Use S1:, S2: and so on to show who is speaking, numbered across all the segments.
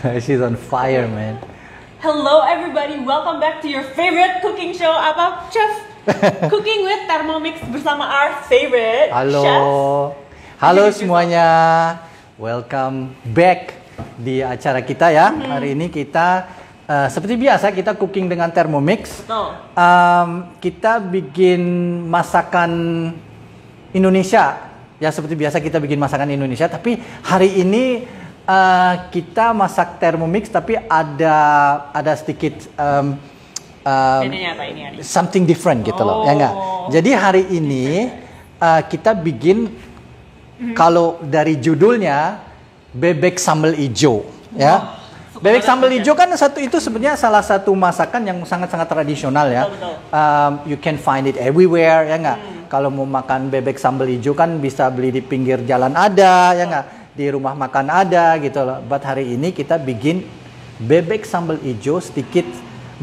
S1: She's on fire, man.
S2: Hello everybody, welcome back to your favorite cooking show, apa Chef? Cooking with Thermomix bersama our favorite
S1: Halo.
S2: chef.
S1: Halo semuanya. Welcome back di acara kita ya. Hari ini kita seperti biasa kita cooking dengan Thermomix.
S2: Betul.
S1: Kita bikin masakan Indonesia. Ya seperti biasa kita bikin masakan Indonesia, tapi hari ini kita masak Thermomix tapi ada sedikit
S2: Bedanya apa ini?
S1: something different gitu loh, ya enggak? Jadi hari ini kita bikin kalau dari judulnya bebek sambal ijo, ya. Bebek sambal ijo kan itu sebenarnya salah satu masakan yang sangat-sangat tradisional ya. You can find it everywhere, ya enggak? Kalau mau makan bebek sambal ijo kan bisa beli di pinggir jalan ada, ya enggak? Di rumah makan ada gitu loh. But hari ini kita bikin bebek sambal ijo sedikit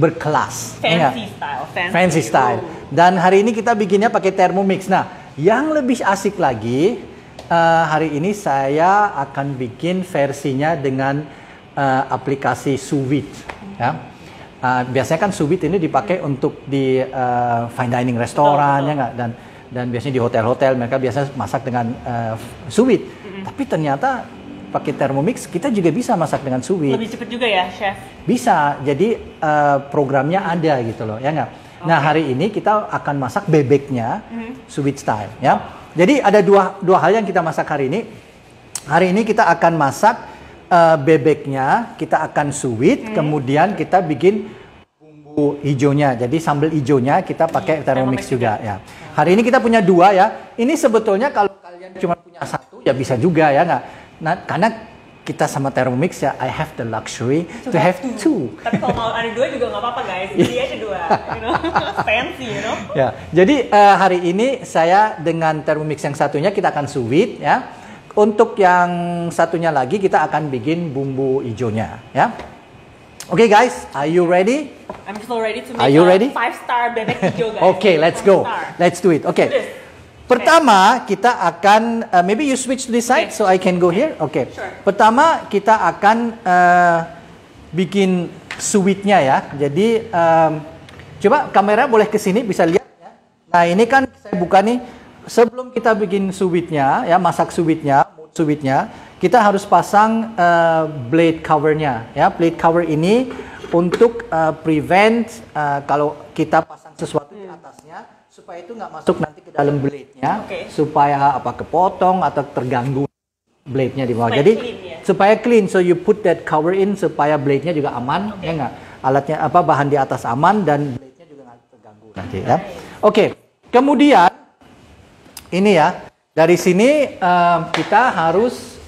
S1: berkelas.
S2: Fancy style.
S1: Fancy style. Dan hari ini kita bikinnya pakai Thermomix. Nah, yang lebih asik lagi, hari ini saya akan bikin versinya dengan aplikasi sous vide. Ya. Biasanya kan sous vide ini dipakai untuk di fine dining restoran, ya nggak? Dan biasanya di hotel-hotel mereka biasa masak dengan sous vide. Tapi ternyata pakai Thermomix kita juga bisa masak dengan sous vide.
S2: Lebih cepat juga ya, Chef?
S1: Bisa. Jadi programnya ada gitu loh, ya nggak? Nah, hari ini kita akan masak bebeknya sous vide style, ya. Jadi ada dua hal yang kita masak hari ini. Hari ini kita akan masak bebeknya, kita akan sous vide, kemudian kita bikin bumbu hijaunya. Jadi sambal hijaunya kita pakai Thermomix juga ya. Hari ini kita punya dua ya. Ini sebetulnya kalau kalian cuma punya satu ya bisa juga ya nggak? Nah, karena kita sama Thermomix ya, I have the luxury to have two.
S2: Tapi kalau mau ada dua juga nggak apa-apa guys. Jadi aja dua, fancy,
S1: Ya, jadi hari ini saya dengan Thermomix yang satunya kita akan sous vide ya. Untuk yang satunya lagi kita akan bikin bumbu hijaunya ya. Oke guys, are you ready?
S2: I'm so ready to make
S1: Are you ready?
S2: 5-star bebek hijau guys.
S1: Okay, let's go. Let's do it. Okay. Pertama kita akan maybe you switch to this side so I can go here. Okay.
S2: Sure.
S1: Pertama kita akan bikin sous vide-nya ya. Jadi coba kamera boleh ke sini bisa lihat ya. Nah, ini kan saya buka nih. Sebelum kita bikin sous vide-nya ya, masak sous vide-nya, kita harus pasang blade cover-nya ya. Blade cover ini untuk prevent kalau kita pasang sesuatu di atasnya supaya itu nggak masuk nanti ke dalam blade-nya, supaya kepotong atau terganggu blade-nya di bawah. Jadi supaya clean, so you put that cover in supaya blade-nya juga aman, ya nggak? Alatnya bahan di atas aman dan blade-nya juga nggak terganggu nanti ya. Oke. Kemudian ini ya, dari sini kita harus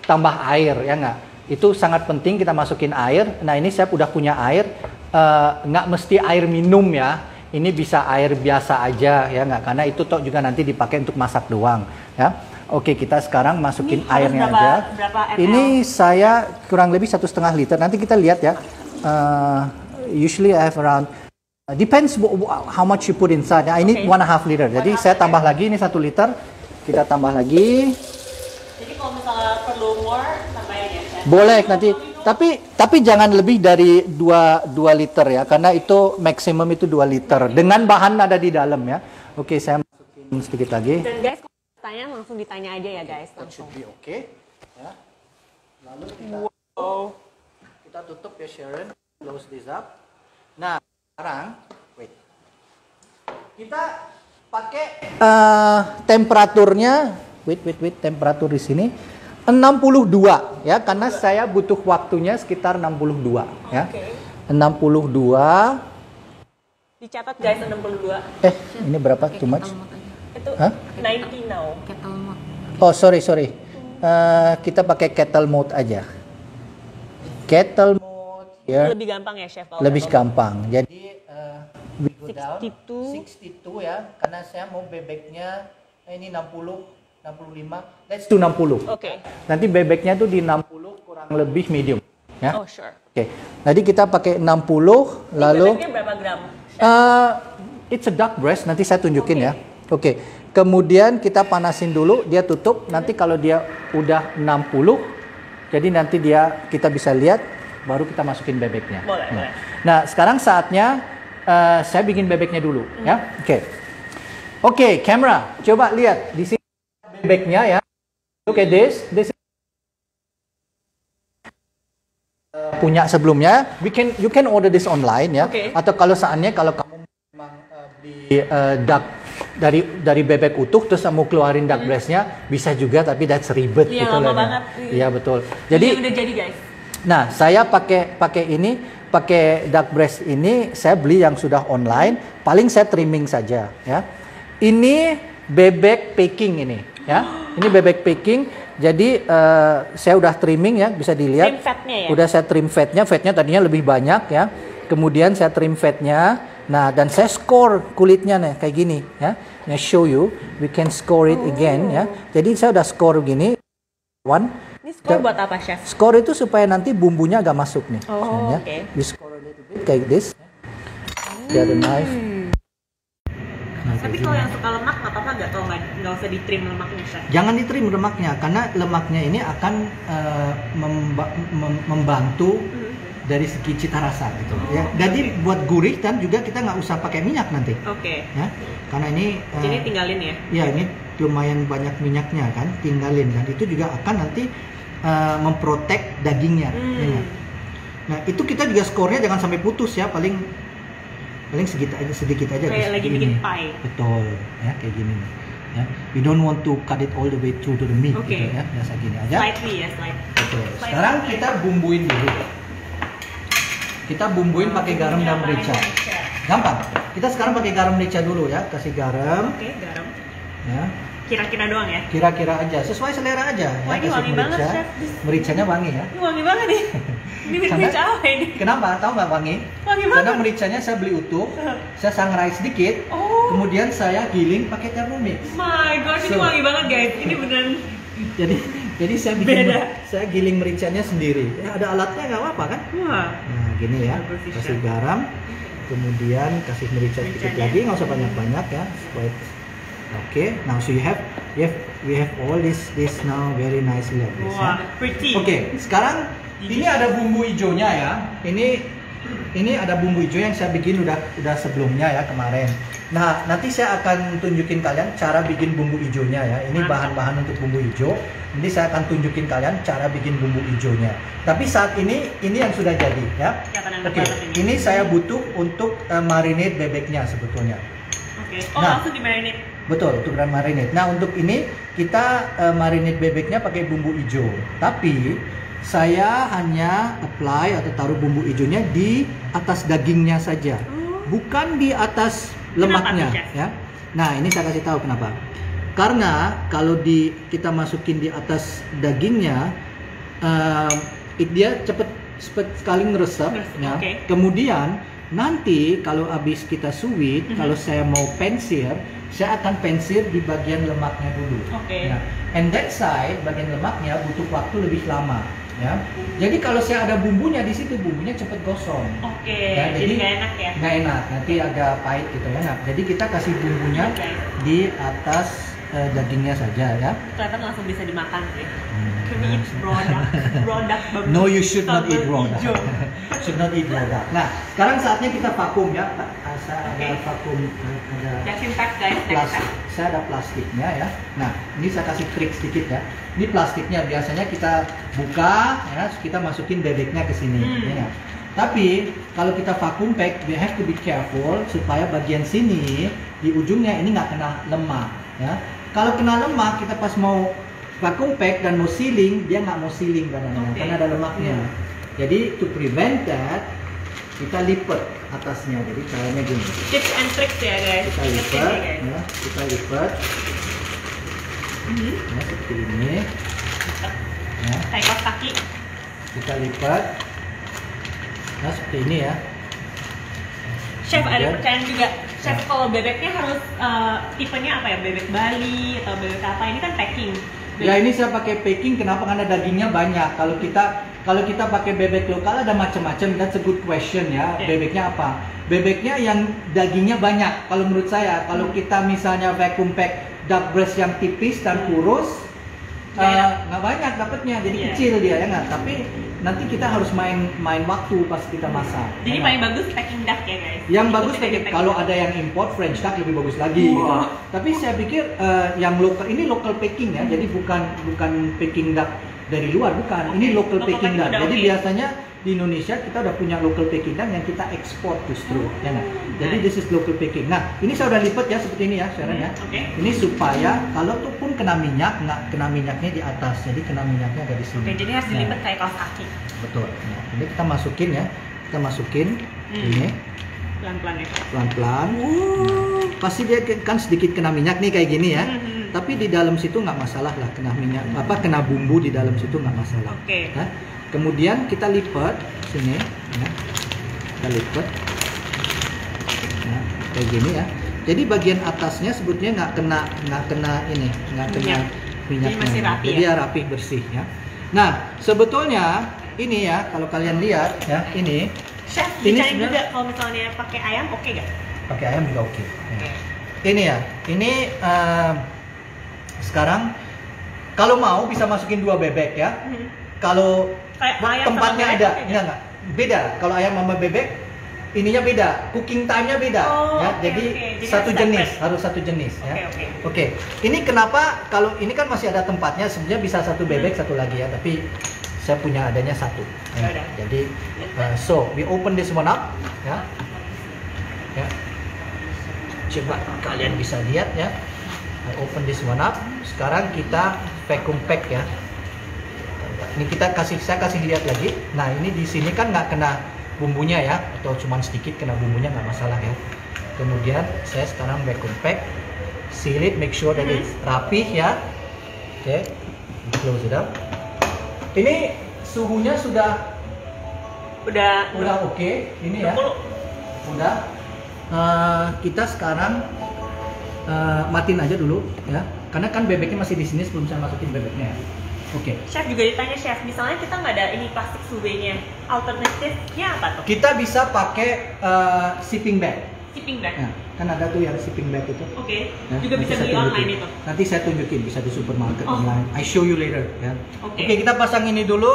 S1: tambah air, ya nggak? Itu sangat penting kita masukin air. Nah, ini saya udah punya air, nggak mesti air minum ya. Ini bisa air biasa aja ya nggak? Karena itu toh juga nanti dipakai untuk masak doang ya. Oke, kita sekarang masukin airnya aja. Ini saya kurang lebih 1,5 liter. Nanti kita lihat ya. Usually I have around depends how much you put inside. Nah, ini 1,5 liter. Jadi saya tambah lagi, ini 1 liter. Kita tambah lagi.
S2: Jadi kalau misalnya perlu more, tambahin ya, Chef?
S1: Boleh nanti. Tapi jangan lebih dari 2 liter ya. Karena itu maksimum itu 2 liter. Dengan bahan ada di dalam ya. Oke, saya masukin sedikit lagi.
S2: Dan guys, kalau tanya langsung ditanya aja ya guys. Langsung.
S1: Oke. Ya. Lalu kita tutup ya Sharon. Close this up. Nah, sekarang, wait. Kita pakai temperaturnya, wait, temperatur di sini 62 ya, karena saya butuh waktunya sekitar 62 ya. 62.
S2: Dicatat guys 62.
S1: Ini berapa? Too much?
S2: Itu 90 now.
S1: Oh, sorry. Kita pakai kettle mode aja. Kettle mode ya.
S2: Lebih gampang ya, Chef?
S1: Lebih gampang. Jadi we go down
S2: 62
S1: ya, karena saya mau bebeknya ini 60 65. Let's do 60.
S2: Oke.
S1: Nanti bebeknya tuh di 60 kurang lebih medium ya.
S2: Oh, sure.
S1: Oke. Jadi kita pakai 60 lalu
S2: bebeknya berapa gram?
S1: It's a duck breast, nanti saya tunjukin ya. Oke. Kemudian kita panasin dulu, dia tutup. Nanti kalau dia udah 60 Jadi nanti kita bisa lihat, baru kita masukin bebeknya.
S2: Boleh.
S1: Nah, sekarang saatnya saya bikin bebeknya dulu, ya. Oke, kamera, coba lihat di sini bebeknya ya. Look at this. This punya sebelumnya. You can order this online ya. Atau kalau seandainya kalau kamu memang beli duck dari bebek utuh terus mau keluarin duck breastnya bisa juga, tapi that's ribet
S2: gitu
S1: loh.
S2: Lama banget.
S1: Iya betul. Jadi
S2: ini udah jadi guys.
S1: Nah, saya pakai duck breast ini saya beli yang sudah online. Paling saya trimming saja ya. Ini bebek packing ini ya. Ini bebek packing. Jadi saya udah trimming ya, bisa dilihat.
S2: Trim fatnya ya?
S1: Udah saya trim fatnya tadinya lebih banyak ya. Kemudian saya trim fatnya. Nah, dan saya score kulitnya nih kayak gini ya. Nah, show you, we can score it again ya. Jadi saya udah score gini.
S2: Ini score buat apa, Chef?
S1: Score itu supaya nanti bumbunya agak masuk nih. Ya.
S2: Oke.
S1: We score a little bit kayak this. Get a knife. Nah,
S2: tapi kalau yang suka lemak nggak apa-apa nggak usah ditrim lemaknya, Chef?
S1: Jangan ditrim lemaknya karena lemaknya ini akan membantu dari segi cita rasa gitu ya. Jadi buat gurih dan juga kita nggak usah pakai minyak nanti. Ya, karena ini
S2: jadi tinggalin ya.
S1: Ya, ini lumayan banyak minyaknya kan, tinggalin, dan itu juga akan nanti memprotek dagingnya. Ya. Nah, itu kita juga skornya jangan sampai putus ya, paling sedikit aja
S2: kayak lagi bikin pie.
S1: Betul ya, kayak gini nih ya. We don't want to cut it all the way through to the meat gitu ya, biasa gini aja.
S2: Slightly.
S1: Betul. Sekarang kita bumbuin dulu. Kita bumbuin pakai garam dan merica. Gampang. Kita sekarang pakai garam merica dulu ya. Kasih garam.
S2: Oke, garam.
S1: Ya.
S2: Kira-kira doang ya?
S1: Kira-kira aja, sesuai selera aja.
S2: Wah, ini wangi banget, Chef.
S1: Mericanya wangi ya.
S2: Ini wangi banget nih. Ini merica apa ini?
S1: Kenapa? Tahu nggak wangi?
S2: Wangi banget.
S1: Karena mericanya saya beli utuh, saya sangrai sedikit, kemudian saya giling pakai Thermomix.
S2: My gosh, ini wangi banget guys. Ini beneran.
S1: Jadi saya giling mericanya sendiri. Ya, ada alatnya nggak apa-apa kan?
S2: Wah.
S1: Nah, gini ya. Kasih garam, kemudian kasih merica sedikit lagi, nggak usah banyak-banyak ya. Okay, now so we have all this now very nicely like this.
S2: Wow, pretty.
S1: Okay, sekarang ini ada bumbu hijaunya ya. Ini ada bumbu hijau yang saya bikin udah sebelumnya ya kemarin. Nah, nanti saya akan tunjukin kalian cara bikin bumbu hijaunya ya. Ini bahan-bahan untuk bumbu hijau. Nanti saya akan tunjukin kalian cara bikin bumbu hijaunya. Tapi saat ini yang sudah jadi ya. Oke, ini saya butuh untuk marinate bebeknya sebetulnya.
S2: Oke. Langsung di marinate.
S1: Betul, untuk marinate. Nah, untuk ini kita marinate bebeknya pakai bumbu hijau. Tapi saya hanya apply atau taruh bumbu hijaunya di atas dagingnya saja, bukan di atas lemaknya ya. Nah, ini saya kasih tahu kenapa. Karena kalau kita masukin di atas dagingnya, dia cepet sekali ngeresep ya. Kemudian nanti kalau habis kita sous vide, kalau saya mau pensir, saya akan pensir di bagian lemaknya dulu. Ya. And that side, bagian lemaknya butuh waktu lebih lama. Ya. Jadi kalau saya ada bumbunya di situ, bumbunya cepet gosong.
S2: Ya, jadi nggak enak ya?
S1: Nggak enak, nanti agak pahit gitu ya. Nah, jadi kita kasih bumbunya di atas dagingnya saja ya.
S2: Kelihatan langsung bisa dimakan ya. Can we eat produk bagus.
S1: No, you should not eat raw duck. Should not eat raw duck. Nah, sekarang saatnya kita vakum ya. Ada vakum, ada
S2: disinfect guys.
S1: Plastik. Saya ada plastiknya ya. Nah, ini saya kasih trik sedikit ya. Ini plastiknya biasanya kita buka ya, kita masukin bebeknya ke sini. Ya. Tapi kalau kita vakum pack, we have to be careful supaya bagian sini di ujungnya ini nggak kena lemak ya. Kalau kena lemak, kita pas mau vacuum pack dan mau sealing, dia nggak mau sealing karena ada lemaknya. Jadi to prevent that, kita lipat atasnya. Jadi caranya gini.
S2: Tips and tricks ya guys.
S1: Kita lipat, ya, kita lipat. Ya, seperti ini. Ya.
S2: Kayak kaos kaki. Kita
S1: lipat. Nah, seperti ini ya.
S2: Chef, ada pertanyaan juga. Chef, kalau bebeknya harus tipenya apa ya? Bebek Bali atau bebek apa? Ini kan packing.
S1: Ya, ini saya pakai packing. Kenapa? Karena dagingnya banyak. Kalau kita pakai bebek lokal ada macam-macam. That's a good question ya. Bebeknya apa? Bebeknya yang dagingnya banyak. Kalau menurut saya, kalau kita misalnya vacuum pack duck breast yang tipis dan kurus, nggak banyak dapatnya, jadi
S2: Iya.
S1: kecil dia ya nggak. Tapi nanti kita harus main waktu pas kita masak.
S2: Jadi
S1: ya
S2: paling
S1: nggak?
S2: bagus packing duck ya guys.
S1: Yang bagus
S2: Packing duck.
S1: kalau ada yang import French duck lebih bagus lagi. Gitu.
S2: Wah.
S1: Tapi saya pikir yang lokal ini local packing ya, jadi bukan packing duck dari luar, bukan. Ini
S2: Oke,
S1: local
S2: local
S1: packing
S2: packing
S1: duck.
S2: udah
S1: Jadi
S2: oke.
S1: biasanya di Indonesia kita udah punya local packing duck yang kita ekspor justru, ya nggak? Jadi
S2: Nice.
S1: this is local packing. Nah, ini saya udah lipat ya seperti ini ya, Sharon ya.
S2: Oke.
S1: Ini supaya kalau tuh pun kena minyak, nggak kena minyaknya di atas, jadi kena minyaknya ada di sini.
S2: Oke, jadi harus
S1: Nah,
S2: dilipat kayak kaos kaki.
S1: betul. Nah, ini kita masukin ya, kita masukin ini
S2: Pelan-pelan ya.
S1: pelan-pelan. Pasti dia kan sedikit kena minyak nih kayak gini ya. Tapi di dalam situ nggak masalah lah kena minyak, kena bumbu di dalam situ nggak masalah.
S2: Oke.
S1: Ya. Kemudian kita lipat sini, ya. Kita lipat, nah, kayak gini ya. Jadi bagian atasnya sebetulnya nggak kena ini, nggak kena
S2: Minyak.
S1: minyaknya.
S2: Jadi masih rapi
S1: Jadi
S2: ya?
S1: ya rapi bersih ya. Nah sebetulnya ini ya kalau kalian lihat ya ini
S2: Chef,
S1: Ini
S2: dicari
S1: sebenarnya-
S2: juga kalau misalnya pakai ayam oke gak?
S1: pakai ayam juga oke. Ya. Ini ya, ini sekarang kalau mau bisa masukin 2 bebek ya. Kalau
S2: Kayak ayam
S1: tempatnya
S2: sama bebek
S1: ada,
S2: oke nggak?
S1: enggak. Beda. Kalau ayam sama bebek ininya beda, cooking time-nya beda
S2: Oh,
S1: ya.
S2: oke,
S1: Jadi
S2: oke. Jadi
S1: satu
S2: harus
S1: jenis,
S2: separate.
S1: harus satu jenis ya.
S2: Oke.
S1: Oke. Ini kenapa kalau ini kan masih ada tempatnya sebenarnya bisa satu bebek satu lagi ya, tapi saya punya adanya satu. Ya.
S2: Yaudah.
S1: Jadi so we open this one up ya. Ya. Coba kalian bisa lihat ya. I open this one up. Sekarang kita vacuum pack ya. Ini saya kasih lihat lagi. Nah ini di sini kan nggak kena bumbunya ya, atau cuman sedikit kena bumbunya nggak masalah ya. Kemudian saya sekarang vacuum pack, seal it, make sure that it's rapih ya. Oke, close it up. Ini suhunya sudah oke. Ini ya.
S2: 20.
S1: Udah. Kita sekarang matiin aja dulu ya, karena kan bebeknya masih di sini sebelum saya masukin bebeknya. Oke.
S2: Chef juga ditanya chef, misalnya kita nggak ada ini plastik sous-nya, alternatifnya apa tuh?
S1: Kita bisa pakai shipping bag.
S2: Shipping bag.
S1: Nah, kan ada tuh yang shipping bag itu.
S2: Oke.
S1: Ya,
S2: Juga
S1: nanti
S2: bisa
S1: saya
S2: beli
S1: tunjukin.
S2: online itu.
S1: Nanti saya tunjukin, bisa di supermarket
S2: Oh.
S1: online. I show you later ya.
S2: Oke.
S1: Oke, kita pasang ini dulu.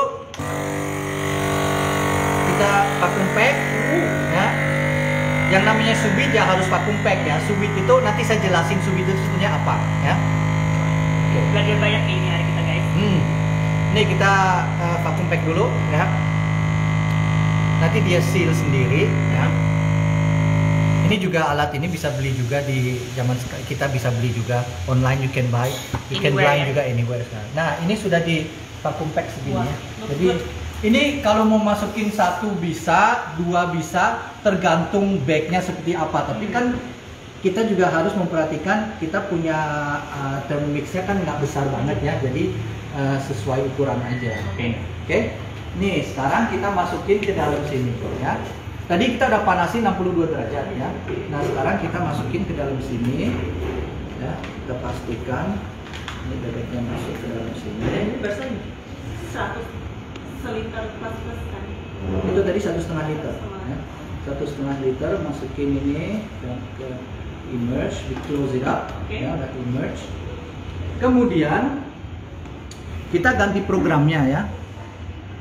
S1: Kita vacuum pack ya. Yang namanya sous vide ya harus vacuum pack ya. Sous vide itu nanti saya jelasin sous vide itu sebenarnya apa ya. Oke.
S2: Belajar banyak nih ini hari kita guys.
S1: Ini kita vacuum pack dulu ya. Nanti dia seal sendiri ya. Ini juga alat ini bisa beli juga di zaman sekarang, kita bisa beli juga online, you can buy
S2: Anywhere, ya?
S1: juga anywhere sekarang. Nah ini sudah di vacuum pack segini
S2: Wah,
S1: ya.
S2: looks
S1: Jadi
S2: good.
S1: ini kalau mau masukin 1 bisa, 2 bisa, tergantung bagnya seperti apa. Tapi kan kita juga harus memperhatikan kita punya Thermomixnya kan nggak besar banget ya, jadi sesuai ukuran aja. Oke. Nih sekarang kita masukin ke dalam sini ya. Tadi kita udah panasin 62 derajat ya. Nah sekarang kita masukin ke dalam sini ya. Kita pastikan ini bebeknya masuk ke dalam sini.
S2: Ini barusan 100 seliter plus kan.
S1: Itu tadi 1,5 liter ya. 1,5 liter masukin ini ke immerse, di close it up ya, udah immerse. Kemudian kita ganti programnya ya.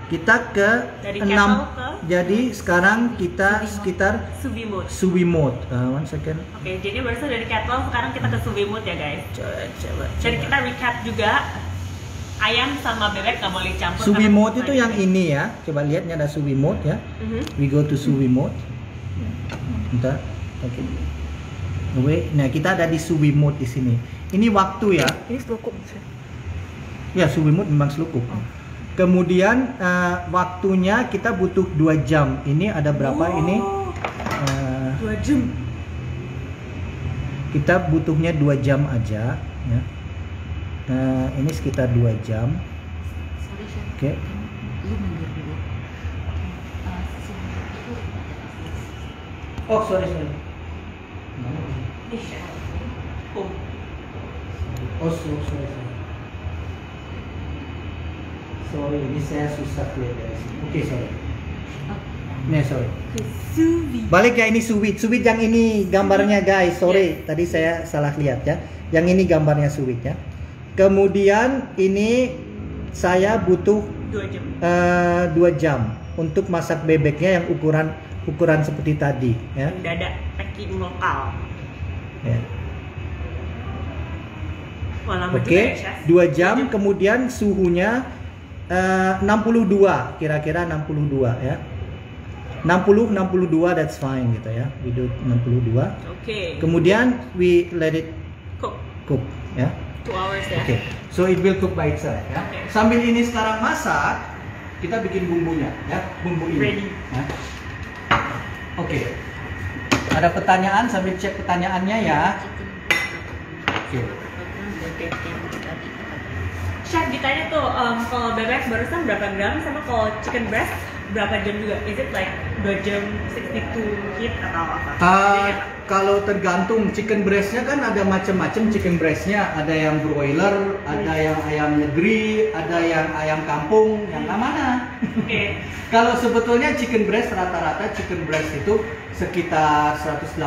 S1: Kita ke
S2: Dari
S1: 6.
S2: kettle ke?
S1: Jadi sekarang kita sekitar
S2: Sous vide mode.
S1: sous vide mode. One second.
S2: Oke, jadi barusan dari kettle sekarang kita ke sous vide mode ya guys.
S1: Coba.
S2: Jadi kita recap juga ayam sama bebek nggak boleh campur.
S1: Sous vide
S2: karena
S1: mode itu yang ini ya. Coba lihatnya ada sous vide mode ya. We go to sous vide mode. Bentar. Oke. Nah, kita ada di sous vide mode di sini. Ini waktu ya.
S2: Ini selukuk.
S1: Ya, sous vide mode memang selukuk. Kemudian waktunya kita butuh 2 jam. Ini ada berapa ini?
S2: 2 jam.
S1: Kita butuhnya 2 jam aja ya. Ini sekitar 2 jam. Oke. Oh, sorry. Oh, sorry. Sorry, ini saya susah lihat dari sini. Oke, sorry. Nih, sorry.
S2: Sous vide.
S1: Balik ya, ini sous vide. Sous vide yang ini gambarnya guys. Sorry, tadi saya salah lihat ya. Yang ini gambarnya sous vide ya. Kemudian ini saya butuh
S2: 2 jam.
S1: 2 jam untuk masak bebeknya yang ukuran seperti tadi ya.
S2: Dada packing lokal.
S1: Ya.
S2: Wah, lama juga
S1: Oke,
S2: ya, Chef.
S1: 2 jam, kemudian suhunya 62, kira-kira 62 ya. 62 that's fine gitu ya. We do 62.
S2: Oke.
S1: Kemudian we let it cook ya.
S2: 2 hours ya.
S1: Oke. So it will cook by itself ya.
S2: Oke.
S1: Sambil ini sekarang masak, kita bikin bumbunya ya, bumbu ini.
S2: Ready.
S1: Ya. Oke. Ada pertanyaan, sambil cek pertanyaannya ya. Oke.
S2: Chef ditanya tuh, kalau bebek barusan berapa gram, sama kalau chicken breast berapa jam juga? Is it like 2 jam 62 heat atau apa?
S1: Kalau tergantung, chicken breastnya kan ada macam-macam chicken breastnya. Ada yang broiler, ada yang ayam negeri, ada yang ayam kampung, yang mana?
S2: Oke.
S1: Kalau sebetulnya chicken breast, rata-rata chicken breast itu sekitar 180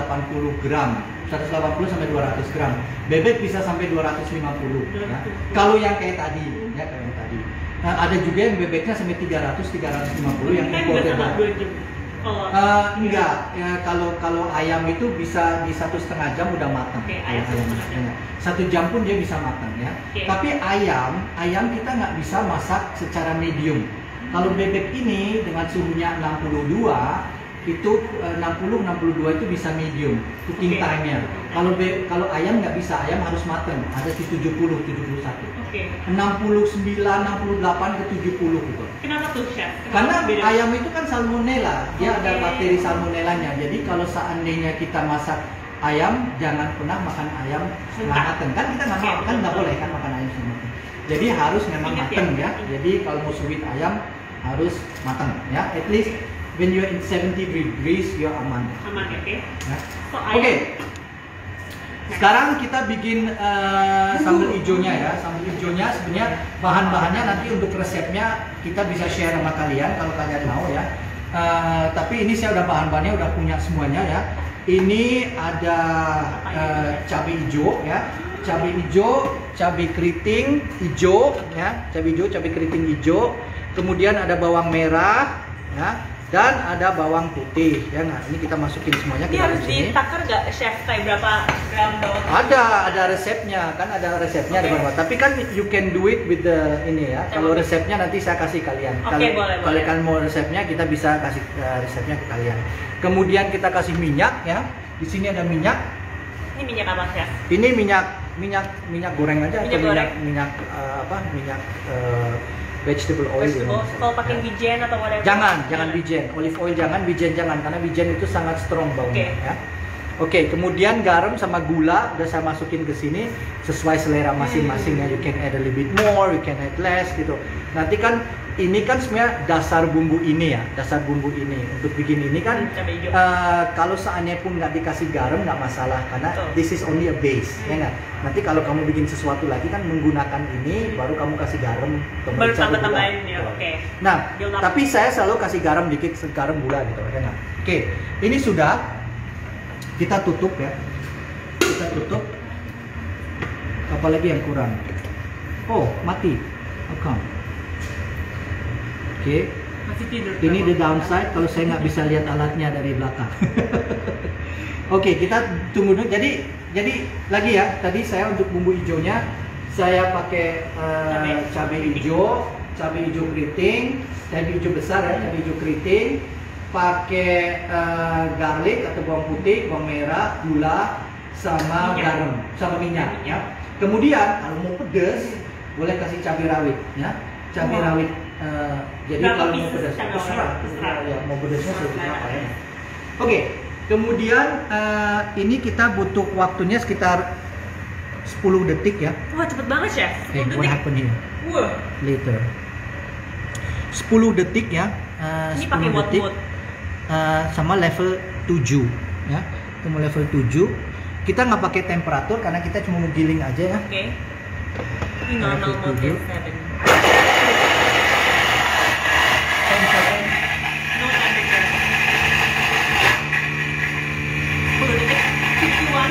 S1: gram, 180 sampai 200 gram. Bebek bisa sampai 250 ya. Kalau yang kayak tadi ya, kayak yang tadi. Nah, ada juga yang bebeknya sampai 300 350 yang
S2: Kan juga
S1: imported.
S2: sama 2 jam. Kalau
S1: Enggak, ya, kalau ayam itu bisa di 1,5 jam udah matang.
S2: Oke, ayam
S1: Kalau
S2: 1,5 jam.
S1: ya. 1 jam pun dia bisa matang ya.
S2: Oke.
S1: Tapi ayam kita nggak bisa masak secara medium. Kalau bebek ini dengan suhunya 62 itu 60-62 itu bisa medium cooking
S2: Oke.
S1: time-nya. Kalau ayam nggak bisa, ayam harus matang. Ada di 70-71.
S2: Oke.
S1: 69-68 ke 70 gitu.
S2: Kenapa tuh, Chef?
S1: Karena
S2: beda?
S1: ayam itu kan salmonella, dia ada
S2: Oke.
S1: bakteri salmonellanya. Jadi kalau seandainya kita masak ayam, jangan pernah makan ayam setengah
S2: Mentah.
S1: mateng. Kan kita nggak
S2: Oke,
S1: mau, kan nggak
S2: betul.
S1: boleh kan makan ayam setengah mateng. Jadi harus memang
S2: Ingat
S1: mateng
S2: ya.
S1: ya. Jadi kalau mau suwit ayam harus mateng ya. At least when you are in 70 degrees, you're aman.
S2: Aman ya, oke?
S1: Ya.
S2: So,
S1: Oke. Sekarang kita bikin sambal hijaunya ya. Sambal hijaunya sebenarnya bahan-bahannya nanti untuk resepnya kita bisa share sama kalian kalau kalian mau ya. Tapi ini saya udah bahan-bahannya udah punya semuanya ya. Ini ada cabai hijau ya. Cabai hijau, cabai keriting hijau ya. Cabai hijau, cabai keriting hijau. Kemudian ada bawang merah ya. Dan ada bawang putih ya. Nah, ini kita masukin semuanya
S2: Ini
S1: ke dalam
S2: harus
S1: sini.
S2: ditakar nggak, Chef? Kayak berapa gram bawang?
S1: Ada resepnya kan, ada resepnya di
S2: Oke.
S1: bawah. Tapi kan you can do it with the ini ya. Kalau
S2: Oke.
S1: resepnya nanti saya kasih kalian.
S2: Oke, boleh,
S1: Kalau
S2: boleh.
S1: kalian mau resepnya, kita bisa kasih resepnya ke kalian. Kemudian kita kasih minyak ya. Di sini ada minyak.
S2: Ini minyak apa, Chef?
S1: Ini minyak goreng aja
S2: Minyak
S1: atau
S2: goreng.
S1: minyak vegetable oil.
S2: Vegetable.
S1: ya.
S2: Kalau pakai wijen atau whatever?
S1: Jangan wijen, olive oil jangan, wijen jangan, karena wijen itu sangat strong baunya
S2: Oke.
S1: ya. Oke, kemudian garam sama gula udah saya masukin ke sini sesuai selera masing-masing ya. You can add a little bit more, you can add less gitu. Nanti kan ini kan sebenarnya dasar bumbu ini ya, dasar bumbu ini untuk bikin ini kan.
S2: Cabai hijau.
S1: Kalau seandainya pun nggak dikasih garam nggak masalah karena
S2: Betul.
S1: this is only a base ya nggak. Nanti kalau kamu bikin sesuatu lagi kan menggunakan ini baru kamu kasih garam.
S2: Baru
S1: merica,
S2: tambah-tambahin
S1: gula.
S2: ya, oke.
S1: Nah,
S2: Build up.
S1: tapi saya selalu kasih garam dikit, garam gula gitu ya nggak. Oke, ini sudah. Kita tutup ya. Kita tutup. Apalagi yang kurang? Oh, mati. Oke. Oke.
S2: Masih tidur.
S1: Ini the downside kalau saya nggak bisa lihat alatnya dari belakang. Oke, kita tunggu dulu. Jadi lagi ya. Tadi saya untuk bumbu hijaunya saya pakai cabai hijau keriting, cabai hijau besar ya, cabai hijau keriting. Pakai garlic atau bawang putih, bawang merah, gula, sama
S2: Minyak.
S1: garam, sama minyak ya. Kemudian kalau mau pedas boleh kasih cabai rawit ya. Cabai rawit jadi
S2: Berapa
S1: kalau mau
S2: pieces
S1: pedas
S2: cabai
S1: terserah,
S2: rawit? Terserah.
S1: ya, mau pedasnya seperti
S2: Terserah.
S1: apa ya. Oke, kemudian ini kita butuh waktunya sekitar 10 detik ya.
S2: Wah, cepet banget, Chef.
S1: Oke,
S2: 10
S1: what
S2: detik.
S1: happened here
S2: Wah,
S1: later? 10 detik ya.
S2: ini
S1: 10
S2: pakai
S1: detik.
S2: what?
S1: Sama level 7 ya. Kita mau level 7. Kita nggak pakai temperatur karena kita cuma mau giling aja ya.
S2: Oke. Ini normal
S1: Level
S2: mode
S1: 7.
S2: 7.
S1: Kalau misalkan
S2: No temperature. 10 detik. 51.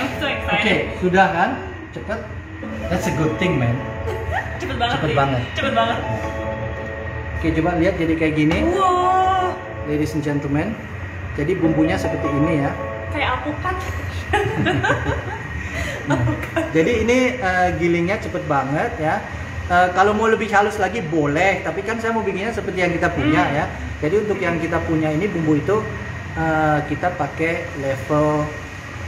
S2: I'm so
S1: Oke,
S2: excited.
S1: sudah kan? cepet. That's a good thing, man.
S2: Cepet banget.
S1: Cepet
S2: nih.
S1: banget.
S2: Cepet banget.
S1: Oke, coba lihat jadi kayak gini,
S2: Wow.
S1: ladies and gentlemen. Jadi bumbunya seperti ini ya.
S2: Kayak alpukat.
S1: Nah, jadi ini gilingnya cepet banget ya. Kalau mau lebih halus lagi boleh, tapi kan saya mau bikinnya seperti yang kita punya ya. Jadi untuk yang kita punya ini bumbu itu kita pakai level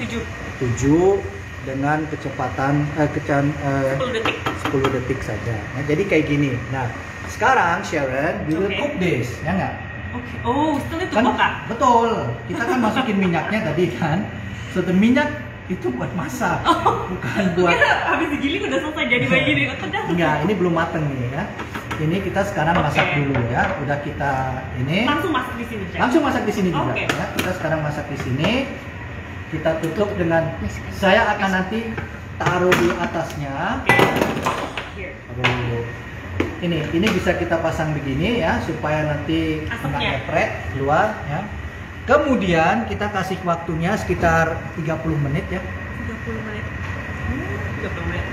S1: 7 dengan kecepatan
S2: 10 detik.
S1: 10 detik saja. Nah, jadi kayak gini. Nah, sekarang Sharon, we will
S2: Oke.
S1: cook this, ya nggak?
S2: Oke. Oh, setelah itu
S1: Kan,
S2: kok.
S1: betul. Kita kan masukin minyaknya tadi kan. So, the minyak itu buat masak, bukan buat.
S2: Kira habis digiling udah selesai jadi begini.
S1: Enggak, ini belum mateng nih ya. Ini kita sekarang masak
S2: Oke.
S1: dulu ya. Udah kita ini
S2: Langsung masak di sini, Chef.
S1: langsung masak di sini juga
S2: Oke.
S1: ya. Kita sekarang masak di sini. Kita tutup dengan saya akan nanti taruh di atasnya.
S2: Here.
S1: Aduh. Ini bisa kita pasang begini ya supaya nanti
S2: Asapnya.
S1: nggak ngepret keluar ya. Kemudian kita kasih waktunya sekitar 30 menit ya.
S2: 30 menit. 30 menit.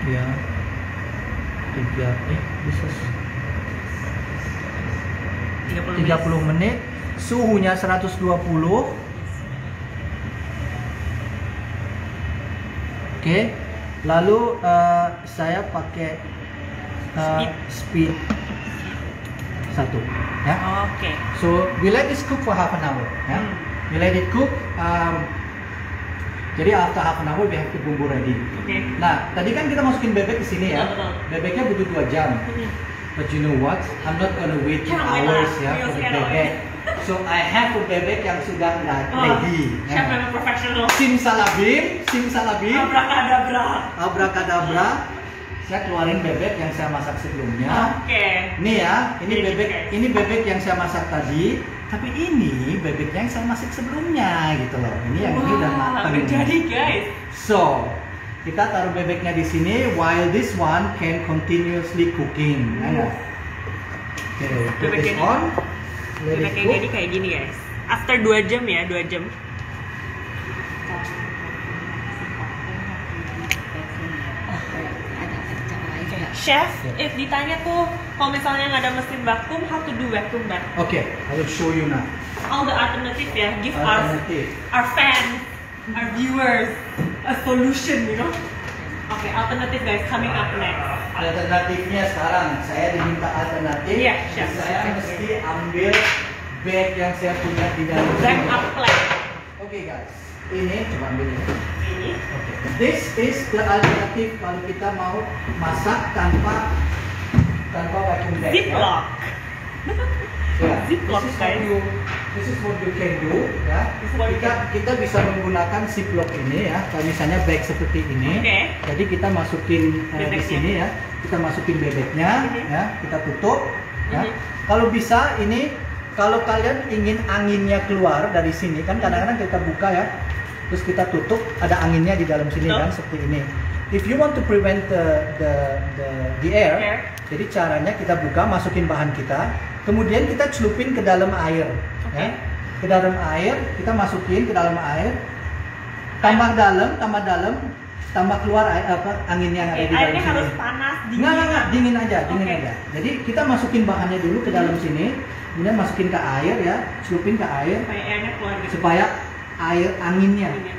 S1: Ya. Bisa 30 menit. Suhunya 120. Oke. Lalu saya pakai speed 1 ya.
S2: Oke.
S1: So we let this cook for half an hour. Ya. We let it cook. Jadi after half an hour we have to bumbu ready.
S2: Oke.
S1: Nah, tadi kan kita masukin bebek ke sini ya.
S2: Betul.
S1: Bebeknya butuh 2 jam. But you know what? I'm not gonna wait 2
S2: Cannot wait
S1: hours
S2: lah.
S1: ya
S2: Real
S1: for the
S2: cannot
S1: bebek. So I have a bebek yang sudah ready.
S2: Chef memang professional.
S1: Simsalabim,
S2: Abrakadabra.
S1: abrakadabra. Saya keluarin bebek yang saya masak sebelumnya.
S2: Oke.
S1: Nih ya, ini
S2: Jadi,
S1: bebek,
S2: guys.
S1: ini bebek yang saya masak tadi. Tapi ini bebek yang saya masak sebelumnya gitu loh. Ini yang ini udah matang.
S2: Udah jadi, guys.
S1: So, kita taruh bebeknya di sini while this one can continuously cooking. Ya. Oke, put
S2: Bebek
S1: this
S2: ini.
S1: on. Let it
S2: Bebek yang
S1: cook.
S2: jadi kayak gini, guys. After 2 jam ya, 2 jam. Chef,
S1: Ya.
S2: if ditanya tuh kalau misalnya nggak ada mesin vakum, how to do vacuum bag?
S1: Okay, I will show you now.
S2: All the alternative ya, give
S1: Alternative.
S2: our fans, our viewers a solution, you know? Oke, alternative guys, coming up next.
S1: Alternatifnya sekarang, saya diminta alternatif.
S2: Iya, chef.
S1: Saya mesti ambil bag yang saya punya di dalam
S2: Back
S1: sini.
S2: up plan.
S1: Oke guys, ini coba ambil ini.
S2: Ini.
S1: Okay. This is the alternative kalau kita mau masak tanpa vacuum bag.
S2: Ziploc.
S1: Ya.
S2: Ziploc, guys.
S1: This is what you can do ya.
S2: This is what you
S1: Kita bisa menggunakan ziploc ini ya. Kalau misalnya bag seperti ini.
S2: Oke.
S1: Jadi kita masukin di
S2: Bebeknya.
S1: sini ya. Kita masukin bebeknya ya. Kita tutup ya.
S2: Mhm.
S1: Kalau bisa ini kalau kalian ingin anginnya keluar dari sini kan kadang-kadang kita buka ya. Terus kita tutup ada anginnya di dalam sini
S2: Betul.
S1: kan seperti ini. If you want to prevent the air, jadi caranya kita buka, masukin bahan kita, kemudian kita celupin ke dalam air, ya. Ke dalam air, kita masukin ke dalam air, tambah dalam, tambah keluar air, anginnya yang ada di dalam
S2: Airnya
S1: sini.
S2: harus panas, dingin.
S1: Enggak, dingin aja.
S2: Oke.
S1: Jadi kita masukin bahannya dulu ke dalam sini, kemudian masukin ke air ya, celupin ke air,
S2: Supaya airnya keluar gitu.
S1: supaya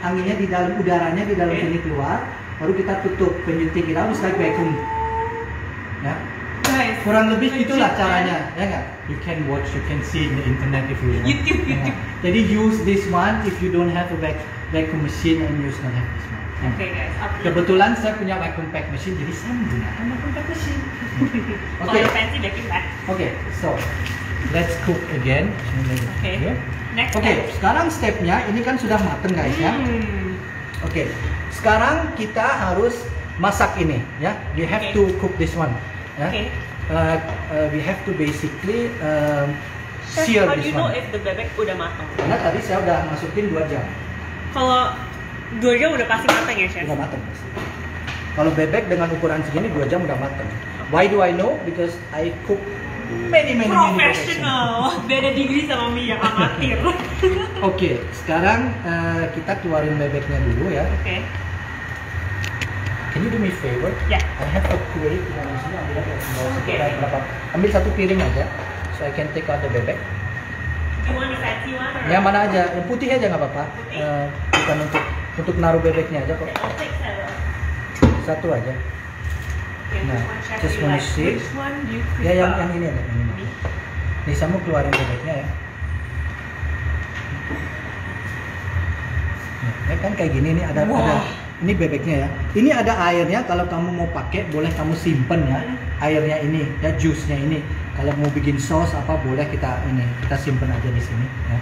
S1: anginnya di dalam udaranya di dalam
S2: Oke.
S1: sini keluar, baru kita tutup penyuntik kita harus like vacuum ya,
S2: Guys,
S1: kurang lebih
S2: legit,
S1: itulah
S2: kan?
S1: caranya ya nggak. You can watch, you can see in the internet if you want.
S2: YouTube.
S1: Jadi use this one if you don't have a vacuum machine and you don't have this one ya.
S2: Oke guys,
S1: Kebetulan saya punya vacuum pack machine, jadi saya menggunakan vacuum pack machine.
S2: Kalau yang fancy vacuum bag.
S1: Okay, so let's cook again.
S2: Oke. Next
S1: Oke,
S2: step.
S1: sekarang stepnya ini kan sudah mateng guys ya. Oke, sekarang kita harus masak ini ya. We have
S2: Oke.
S1: to cook this one. Ya.
S2: Oke.
S1: We have to basically
S2: Chef,
S1: sear
S2: how do
S1: this
S2: you know
S1: one.
S2: if the bebek udah matang?
S1: Karena tadi saya udah masukin 2 jam,
S2: Kalau 2 jam udah pasti matang ya, Chef?
S1: udah mateng. Kalau bebek dengan ukuran segini 2 jam udah mateng. Why do I know? Because I cook many bebek.
S2: Professional. Beda degree sama mie yang amatir.
S1: Oke, sekarang kita keluarin bebeknya dulu ya.
S2: Oke.
S1: Can you do me a favor?
S2: Yeah.
S1: I have a query. Di sini ambil aja.
S2: Okay.
S1: Berapa? Ambil satu piring aja. So I can take out the bebek.
S2: You want the fancy one? Or?
S1: Yang mana aja? Yang putih aja nggak apa-apa.
S2: Putih?
S1: Bukan untuk naruh bebeknya aja kok.
S2: I'll take several.
S1: Satu aja.
S2: Okay,
S1: Nah,
S2: which one, chef,
S1: just
S2: do you
S1: wanna
S2: like?
S1: see.
S2: Which one do you
S1: Ya yang
S2: prefer?
S1: ini ada. Yang ini. Nih kamu keluarin bebeknya ya. Ya kan kayak gini nih ada ini bebeknya ya. Ini ada airnya, kalau kamu mau pakai boleh kamu simpen ya. Airnya ini ya, jusnya ini. Kalau mau bikin saus apa boleh kita simpen aja di sini ya.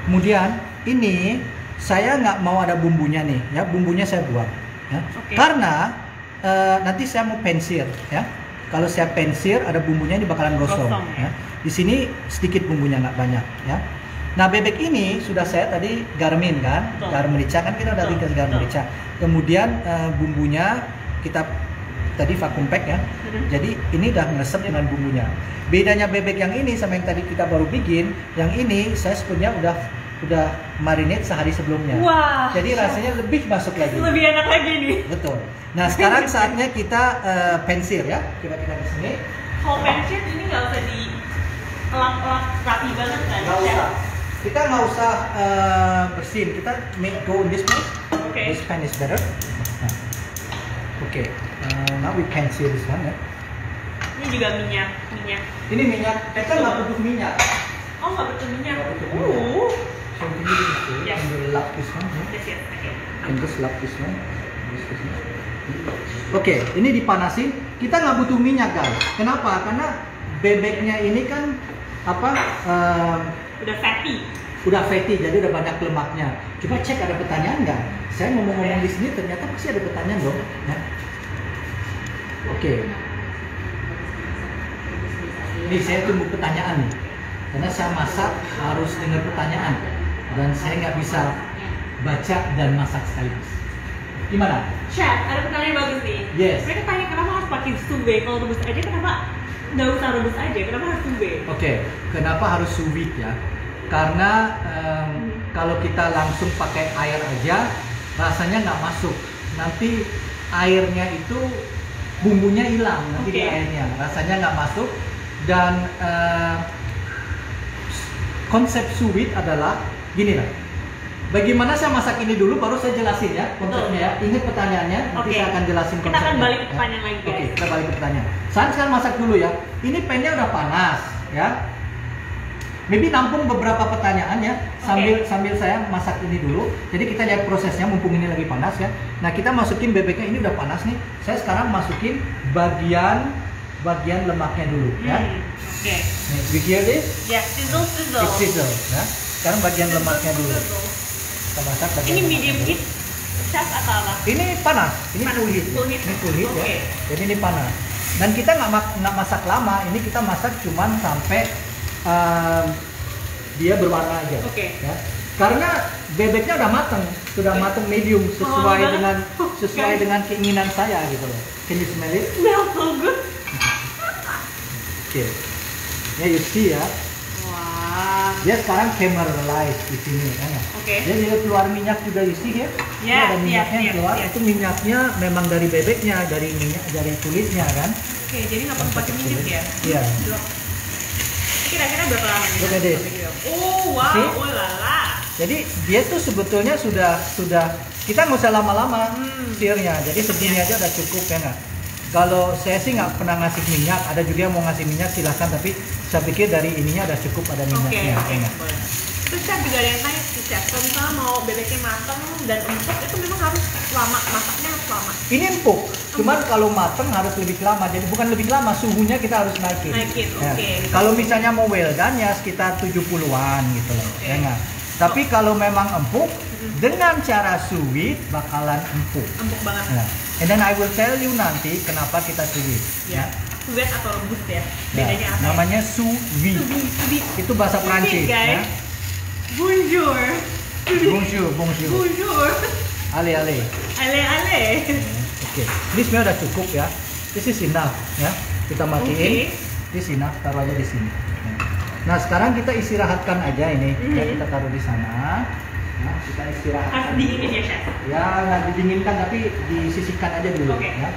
S1: Kemudian ini saya nggak mau ada bumbunya nih ya, bumbunya saya buang ya.
S2: Oke.
S1: Karena nanti saya mau pensir ya. Kalau saya pensir ada bumbunya ini bakalan gosong ya. Di sini sedikit bumbunya, nggak banyak ya. Nah bebek ini sudah saya tadi garmin kan, garam merica kan, kita udah tinggal garam merica. Kemudian bumbunya kita tadi vacuum pack ya. Jadi ini udah ngeresep dengan bumbunya. Bedanya bebek yang ini sama yang tadi kita baru bikin, yang ini saya sebenarnya udah marinate sehari sebelumnya.
S2: Wah.
S1: Jadi rasanya lebih masuk lagi.
S2: Lebih enak lagi nih.
S1: Betul. Nah sekarang saatnya kita pensir ya. Coba kita di sini.
S2: Kalau pension ini nggak usah di elap-elap rapi banget kan?
S1: Nggak
S2: Chef?
S1: usah. Kita nggak usah bersihin. Kita make go in this place.
S2: Okay.
S1: This pan is better. Nah. Okay. Now we pensir this one ya.
S2: Ini juga minyak.
S1: Ini minyak. Kita nggak butuh minyak.
S2: Oh nggak butuh minyak.
S1: Nggak butuh minyak. So we can do this too.
S2: Yes.
S1: And we'll lap this one. Ya.
S2: Yes, okay.
S1: And just lap this one. Oke, ini dipanasin. Kita nggak butuh minyak guys. Kenapa? Karena bebeknya ini kan
S2: Udah fatty.
S1: udah fatty, jadi udah banyak lemaknya. Coba cek ada pertanyaan nggak? Saya ngomong-ngomong di sini ternyata pasti ada pertanyaan dong. Ya. Oke. Nih saya tunggu pertanyaan nih. Karena saya masak harus dengar pertanyaan dan saya nggak bisa baca dan masak sekaligus. Gimana?
S2: Chef, ada pertanyaan bagus nih.
S1: Yes.
S2: Mereka tanya kenapa harus pakai sous-vide? Kalau rebus aja kenapa nggak usah rebus aja? Kenapa harus sous-vide?
S1: Oke, kenapa harus sous vide ya? Karena kalau kita langsung pakai air aja, rasanya nggak masuk. Nanti airnya itu bumbunya hilang nanti di airnya, rasanya nggak masuk. Dan konsep sous vide adalah gini lah. Bagaimana saya masak ini dulu, baru saya jelasin ya konsepnya ya. Ingat pertanyaannya, nanti saya akan jelasin konsepnya.
S2: Kita akan balik ke pertanyaan lagi guys.
S1: Oke, kita balik ke pertanyaan. Saya sekarang masak dulu ya. Ini pannya udah panas ya. Maybe nampung beberapa pertanyaan ya sambil saya masak ini dulu. Jadi kita lihat prosesnya mumpung ini lagi panas ya. Nah kita masukin bebeknya, ini udah panas nih. Saya sekarang masukin bagian lemaknya dulu ya.
S2: Oke.
S1: We hear this?
S2: Ya, sizzle.
S1: It's sizzle ya. Sekarang bagian lemaknya dulu. Kita masak bagian
S2: Ini
S1: lemaknya
S2: medium
S1: dulu.
S2: heat, chef atau apa?
S1: Ini panas, ini
S2: Panas.
S1: full heat.
S2: Full heat.
S1: Ini full heat ya.
S2: Oke.
S1: Jadi ini panas. Dan kita nggak masak lama. Ini kita masak cuman sampai dia berwarna aja.
S2: Oke.
S1: Ya. Karena bebeknya udah mateng, sudah mateng medium sesuai dengan keinginan saya gitu loh. Can you smell it?
S2: Smells so good.
S1: Oke. Ya you see ya.
S2: Wah.
S1: Dia sekarang caramelized di sini kan ya.
S2: Oke.
S1: Dia keluar minyak juga you see ya. Ini ada minyaknya yang keluar. Itu minyaknya memang dari bebeknya, dari kulitnya kan.
S2: Oke, jadi nggak perlu pakai minyak ya?
S1: Iya.
S2: Kira-kira berapa lama nih?
S1: Look at this.
S2: Oh wow,
S1: See?
S2: oh lala.
S1: Jadi dia tuh sebetulnya sudah kita nggak usah lama-lama stirnya. Jadi segini aja udah cukup ya nggak? Kalau saya sih nggak pernah ngasih minyak. Ada juga yang mau ngasih minyak silahkan. Tapi saya pikir dari ininya udah cukup ada minyaknya.
S2: Oke.
S1: Ya.
S2: Terus chef juga ada yang tanya sih chef, kalau misalnya mau bebeknya mateng dan empuk itu memang harus lama, masaknya harus lama.
S1: Ini empuk. Cuman kalau mateng harus lebih lama. Jadi bukan lebih lama, suhunya kita harus naikin. Ya.
S2: Oke.
S1: Kalau misalnya mau well done ya sekitar 70-an gitu loh.
S2: Oke.
S1: Ya nggak? Tapi kalau memang empuk dengan cara sous vide bakalan empuk.
S2: Empuk banget.
S1: Ya. And then I will tell you nanti kenapa kita sous vide.
S2: Ya. Sous-vide atau rebus ya?
S1: Ya.
S2: Bedanya apa?
S1: Namanya sous vide.
S2: Sous vide.
S1: Itu bahasa
S2: Sous vide,
S1: Prancis.
S2: guys.
S1: Ya.
S2: Bonjour.
S1: Bonjour.
S2: Bonjour.
S1: Ale.
S2: Ale.
S1: Oke. Ini sebenarnya udah cukup ya. This is enough ya. Kita matiin.
S2: Oke.
S1: This enough, taruh aja di sini. Nah sekarang kita istirahatkan aja ini. Ya, kita taruh di sana. Nah, kita istirahat.
S2: Harus dinginin ya chef?
S1: Ya nggak didinginkan tapi disisihkan aja dulu.
S2: Oke.
S1: Ya.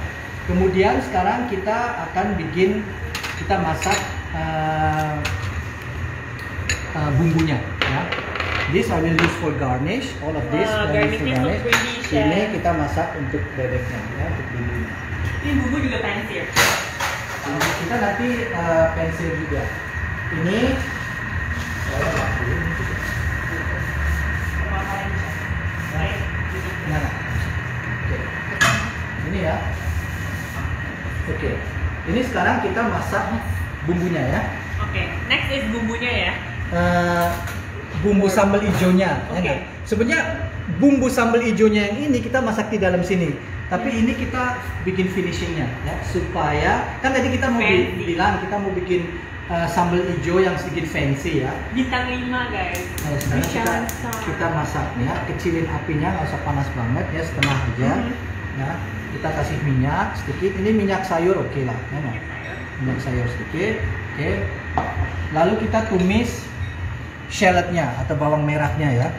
S1: Kemudian sekarang kita akan kita masak bumbunya. Ya. This I will use for garnish. All of this I will use for
S2: Garnishnya
S1: garnish.
S2: untuk pretty, chef.
S1: Ini kita masak untuk bebeknya, ya, untuk bumbunya.
S2: Ini bumbu juga pensil.
S1: Kita nanti pensil juga. Ini saya lakuin. Nah, oke. Ini ya. Oke. Ini sekarang kita masak bumbunya ya.
S2: Oke, next is bumbunya ya.
S1: Bumbu sambal hijaunya.
S2: Oke.
S1: Ya, sebenarnya bumbu sambal hijaunya yang ini kita masak di dalam sini. Tapi ini kita bikin finishingnya ya, supaya kan tadi kita mau bilang kita mau bikin sambal hijau yang sedikit fancy ya.
S2: Bintang 5 guys.
S1: Nah, sekarang kita masaknya, kecilin apinya, nggak usah panas banget ya, setengah aja. Ya, kita kasih minyak sedikit. Ini minyak sayur oke lah, ya, nah. Minyak sayur sedikit. Oke. Lalu kita tumis shallotnya atau bawang merahnya ya.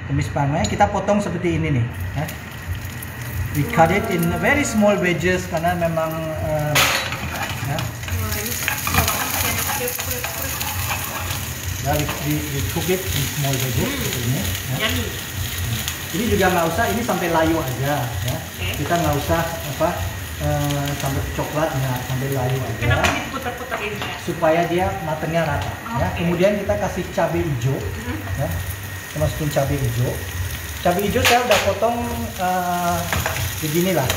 S1: Tumis bawang merah, kita potong seperti ini nih. Ya. We cut it in very small wedges karena memang ya. Ya, we cook it in small wedges seperti ini. Ya. Ini juga nggak usah, ini sampai layu aja ya. Kita nggak usah sampai coklat, nggak, sampai layu aja.
S2: Kenapa diputar-putar ini ya?
S1: Supaya dia matangnya rata. Ya. Kemudian kita kasih cabai hijau. Ya. Kita masukin cabai hijau. Cabai hijau saya udah potong beginilah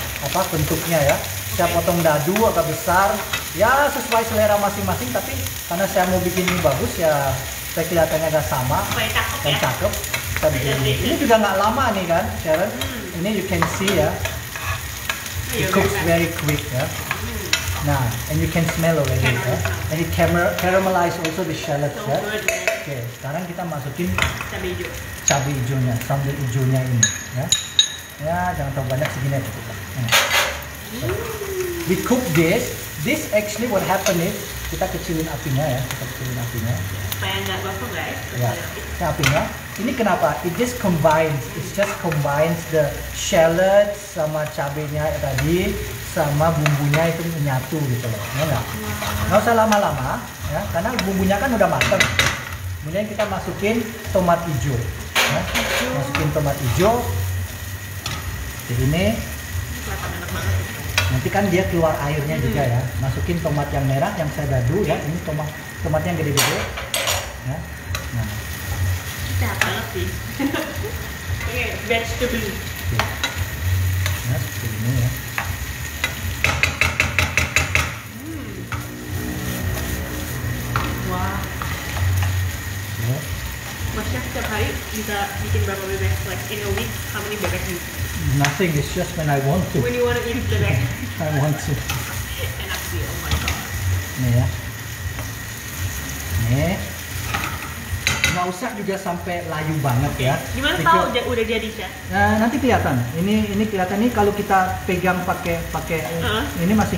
S1: bentuknya ya. Saya potong dadu agak besar. Ya sesuai selera masing-masing, tapi karena saya mau bikin ini bagus ya, saya kelihatannya agak sama dan cakep. Ini juga nggak lama nih kan, Sharon. Ini you can see ya. It cooks very quick ya. Nah, and you can smell already ya. And it caramelize also the shallots ya. Oke, sekarang kita masukin cabai hijaunya, sambal hijaunya ini ya. Ya, jangan terlalu banyak, segini aja kita. We cook this. This actually what happen is kita kecilin apinya ya,
S2: Supaya nggak gosong guys.
S1: Ya, apinya. Ini kenapa? It just combines the shallots sama cabenya tadi sama bumbunya itu menyatu gitu loh. Ya nggak usah lama-lama ya, karena bumbunya kan udah matang. Kemudian kita masukin tomat hijau. Ya. Masukin tomat hijau. Ini nanti kan dia keluar airnya juga ya. Masukin tomat yang merah yang saya dadu ya. Ini tomatnya yang gede-gede. Ya. Nah.
S2: Sehat banget sih. Oke, vegetable.
S1: Nah, seperti ini ya.
S2: Wah.
S1: Ya.
S2: Mas Chef setiap hari bisa bikin berapa bebek? Like in a week, how many bebek you?
S1: Nothing, it's just when I want to.
S2: When you want to eat bebek.
S1: I want to.
S2: Enak sih, oh my god.
S1: Nih ya. Nih. Nggak usah juga sampai layu banget ya.
S2: Gimana tahu udah jadi chef?
S1: Nah, nanti kelihatan. Ini kelihatan nih kalau kita pegang pakai ini masih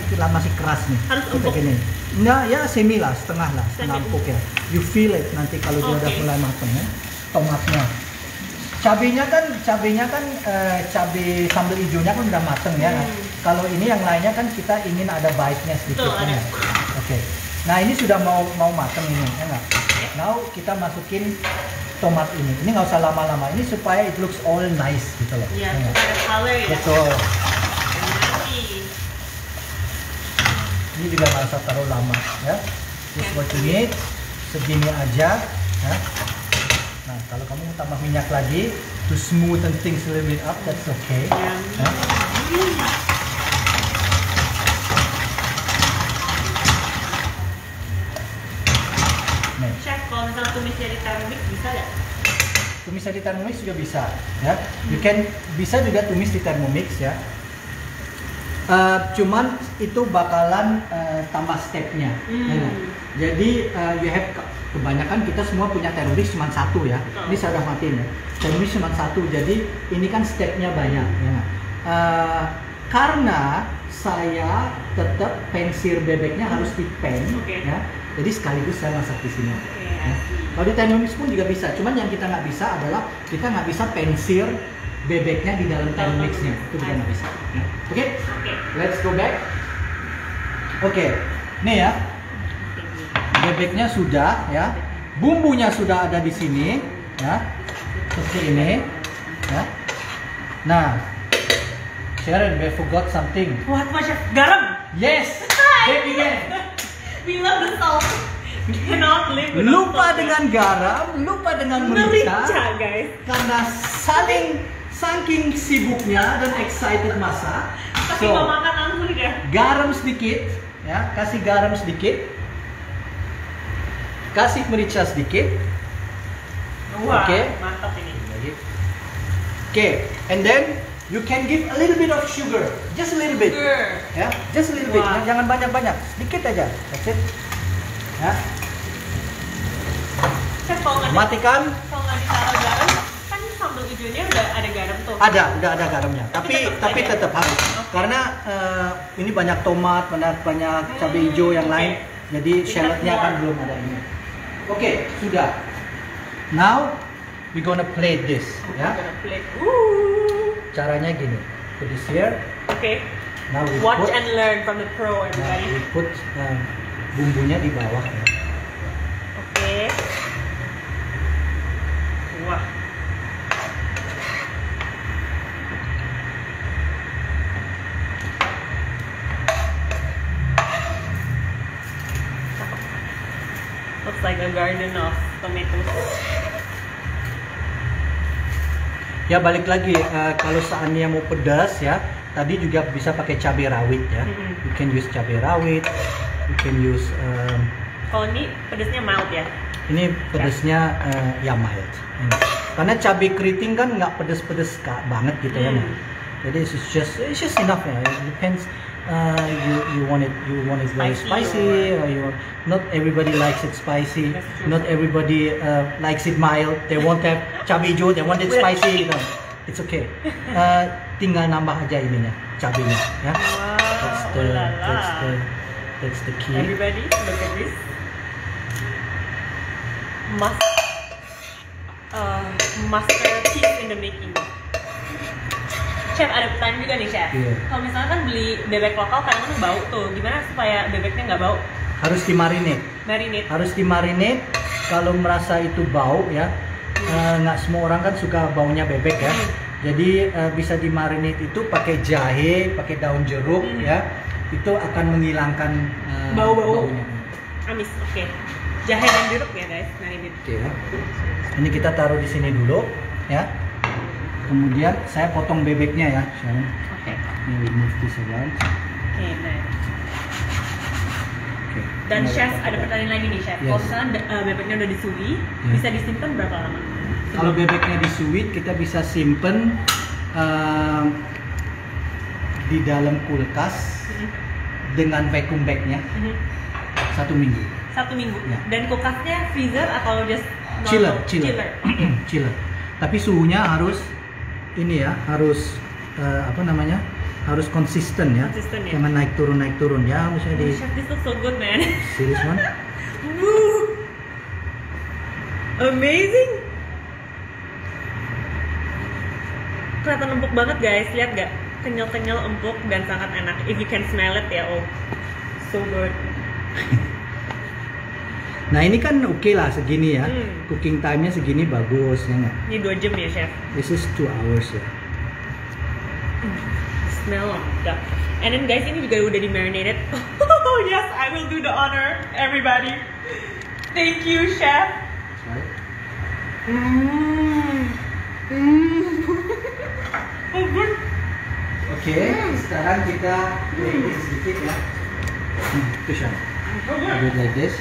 S1: keras nih.
S2: Harus
S1: kita
S2: empuk.
S1: gini. Nah, ya semi lah, setengah empuk ya. You feel it nanti kalau dia udah mulai matang ya. Tomatnya. Cabenya kan cabai sambal hijaunya kan udah mateng ya. Nah, kalau ini yang lainnya kan kita ingin ada bite-nya sedikit. Ya. Oke. Nah, ini sudah mau mateng ini, ya nggak? Now kita masukin tomat ini. Ini nggak usah lama-lama. Ini supaya it looks all nice gitu loh.
S2: Iya, ada color ya.
S1: Betul. Ini juga nggak usah taruh lama ya. Just what you need. Segini aja. Ya. Nah, kalau kamu mau tambah minyak lagi to smoothen things a little bit up, that's okay. Ya.
S2: Chef, kalau misalnya tumisnya di Thermomix bisa nggak?
S1: Tumisnya di Thermomix juga bisa, ya. You can bisa juga tumis di Thermomix ya. Cuman itu bakalan tambah stepnya. Ya. Jadi you have kebanyakan kita semua punya Thermomix cuma satu ya. Ini saya udah matiin ya. Thermomix cuma satu, jadi ini kan stepnya banyak. Ya. Karena saya tetap pensir bebeknya harus di pan, ya. Jadi sekaligus saya masak di sini. Ya. Kalau di Thermomix pun juga bisa. Cuman yang kita nggak bisa adalah kita nggak bisa pensir bebeknya di dalam Thermomixnya. Itu kita nggak bisa. Oke, let's go back. Oke, nih ya. Bebeknya sudah ya. Bumbunya sudah ada di sini ya. Seperti ini ya. Nah, Sharon, we forgot something.
S2: What was Chef? Garam.
S1: Yes. Back again.
S2: We love the salt. We cannot live without
S1: Lupa
S2: salt.
S1: dengan garam, lupa dengan merica.
S2: Merica, guys.
S1: Karena saking sibuknya dan excited masak.
S2: Tapi mau makan langsung ya.
S1: Garam sedikit, ya, kasih garam sedikit. Kasih merica sedikit.
S2: Wah,
S1: Oke.
S2: mantap ini.
S1: Okay, and then you can give a little bit of sugar, just a little bit,
S2: Sugar.
S1: ya, just a little bit,
S2: Wah.
S1: jangan banyak-banyak, sedikit aja, that's it, ya.
S2: Chef, kalau nggak
S1: Matikan,
S2: ditaruh garam, kan sambal hijaunya udah ada garam tuh.
S1: udah ada garamnya, tapi
S2: tetap
S1: tetap harus, karena ini banyak tomat, banyak cabai hijau yang lain, jadi shallotnya kan belum ada ini. Oke, sudah. Now we gonna plate this, ya. Caranya gini, put this here.
S2: Oke.
S1: Now we
S2: Watch
S1: put,
S2: and learn from the pro,
S1: now
S2: everybody.
S1: we put bumbunya di bawah. Ya.
S2: Oke. Wah. Looks like a garden of tomatoes.
S1: Ya balik lagi, kalau seandainya mau pedas ya, tadi juga bisa pakai cabai rawit ya. You can use cabai rawit, you can use.
S2: Kalau ini pedasnya mild ya?
S1: Ini pedasnya ya mild. Ini. Karena cabai keriting kan nggak pedes-pedes banget gitu ya. Jadi it's just enough ya. It depends. You want it very spicy or you want, not everybody likes it spicy, not everybody likes it mild, they want to have cabai hijau, they want it spicy, gitu. It's okay, tinggal nambah aja ininya, cabainya ya.
S2: Wow,
S1: that's the key.
S2: Everybody look at this. Masterpiece in the making. Chef, ada pertanyaan juga nih, Chef.
S1: Iya.
S2: Kalau misalnya kan beli bebek lokal kadang-kadang bau tuh. Gimana supaya bebeknya nggak bau?
S1: Harus dimarinate.
S2: Marinate.
S1: Harus dimarinate. Kalau merasa itu bau ya, nggak semua orang kan suka baunya bebek ya. Jadi bisa dimarinate itu pakai jahe, pakai daun jeruk ya. Itu akan menghilangkan baunya.
S2: Amis, oke. Jahe dan jeruk ya guys, marinate.
S1: Oke ya. Ini kita taruh di sini dulu ya. Kemudian saya potong bebeknya ya.
S2: Oke.
S1: Ini remove this around.
S2: Oke, nice.
S1: Oke.
S2: Dan
S1: Ini
S2: Chef,
S1: kita
S2: ada
S1: potong.
S2: pertanyaan lagi nih, Chef.
S1: Yes.
S2: Kalau misalnya bebeknya udah disui, bisa disimpan berapa lama?
S1: Kalau bebeknya disuit, kita bisa simpen di dalam kulkas dengan vacuum bagnya 1 minggu.
S2: 1 minggu.
S1: Ya.
S2: Dan kulkasnya freezer atau just
S1: Chiller.
S2: Oke.
S1: Chiller. Tapi suhunya harus ini ya, harus harus konsisten ya.
S2: Konsisten ya.
S1: Jangan naik turun ya, misalnya di
S2: Chef, this looks so good, man.
S1: serious one.
S2: Woo! Amazing. Kelihatan empuk banget guys, lihat gak? Kenyal-kenyal, empuk dan sangat enak. If you can smell it ya, oh, so good.
S1: Nah ini kan oke lah segini ya, cooking time-nya segini bagus ya nggak?
S2: Ini 2 jam ya, Chef.
S1: This is 2 hours ya.
S2: Smell of duck. And then guys, ini juga udah di-marinated. Oh yes, I will do the honor, everybody. Thank you, Chef.
S1: Right.
S2: Oh good.
S1: Oke, sekarang kita plating sedikit ya. Itu siya.
S2: Oh
S1: Do
S2: good.
S1: it like this.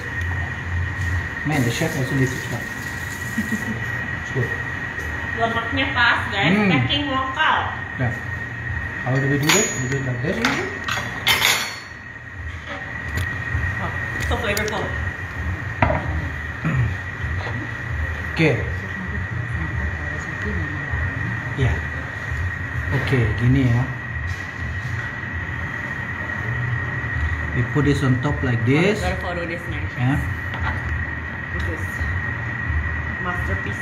S1: Man, the chef also needs to try. It's good.
S2: Lemaknya pas guys, packing lokal.
S1: Yeah. How do we do it? We do it like this.
S2: Oh, so flavorful.
S1: Oke. Ya. Oke, gini ya. We put this on top like this.
S2: Gotta follow this man.
S1: Ya.
S2: This is masterpiece.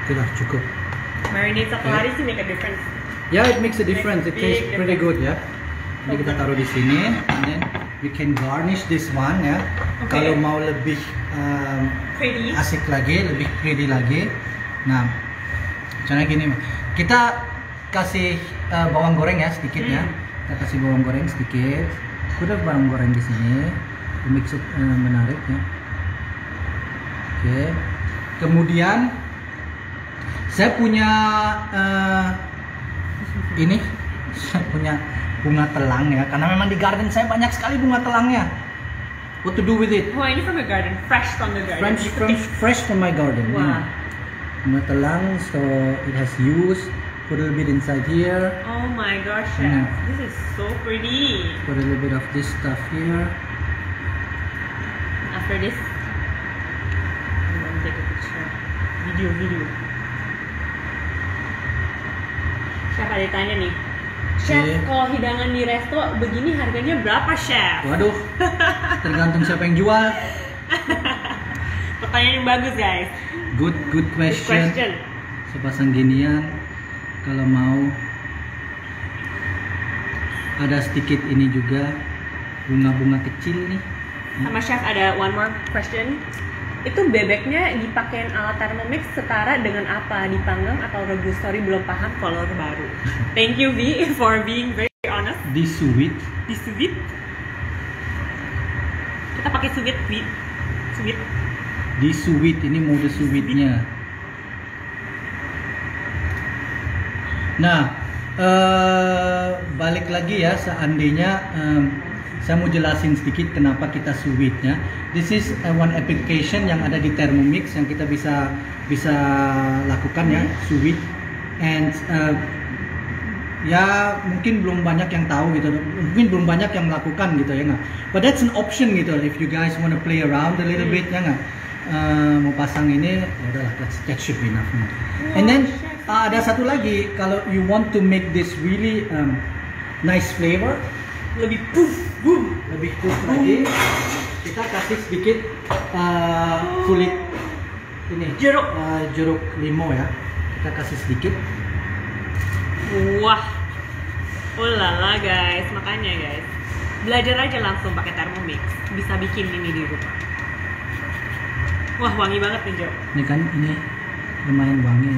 S1: Itulah cukup.
S2: Marinate satu hari sih make a difference.
S1: Yeah, it makes a difference. It tastes
S2: Big
S1: pretty good ya. Jadi kita taruh di sini, and then we can garnish this one ya.
S2: Okay.
S1: Kalau mau lebih
S2: Pretty.
S1: asik lagi, lebih pretty lagi. Nah, caranya gini, kita kasih bawang goreng ya sedikit ya. Kita kasih bawang goreng sedikit. Udah bawang goreng di sini, mix it menarik ya. Oke. Kemudian saya punya ini, saya punya bunga telang ya, karena memang di garden saya banyak sekali bunga telangnya. What to do with it?
S2: Wah, ini from the garden, fresh from the garden.
S1: Fresh from my garden.
S2: Wah.
S1: Bunga telang, so it has use. Put a little bit inside here.
S2: Oh my gosh, chef.
S1: Yeah.
S2: This is so pretty.
S1: Put a little bit of this stuff here.
S2: After this, I'm gonna take a picture. Video. Chef ada tanya nih. Chef, kalau hidangan di resto begini harganya berapa, Chef?
S1: Waduh, tergantung siapa yang jual.
S2: Pertanyaan yang bagus, guys.
S1: Good question. Sepasang ginian, kalau mau ada sedikit ini juga bunga-bunga kecil nih.
S2: Sama Chef ada one more question. Itu bebeknya dipakein alat Thermomix setara dengan apa? Dipanggang atau rebus? Sorry belum paham kolor baru. Thank you V for being very honest.
S1: Di sous vide.
S2: Di sous vide. Kita pakai sous vide, V. Sous vide.
S1: Di sous vide, ini mode sous vide-nya. Nah, balik lagi ya, seandainya saya mau jelasin sedikit kenapa kita sous vide ya. This is one application yang ada di Thermomix yang kita bisa lakukan ya, sous vide. And ya mungkin belum banyak yang tahu gitu, mungkin belum banyak yang melakukan gitu ya nggak. But that's an option gitu, if you guys wanna play around a little bit ya nggak. Mau pasang ini, ya udahlah, that should be enough. And then ada satu lagi, kalau you want to make this really nice flavor, lebih puff lagi, kita kasih sedikit kulit ini jeruk limau ya, kita kasih sedikit.
S2: Wah, ulala guys, makanya guys, belajar aja langsung pakai Thermomix, bisa bikin ini di rumah. Wah, wangi banget nih Jo.
S1: Ini kan ini lumayan wangi.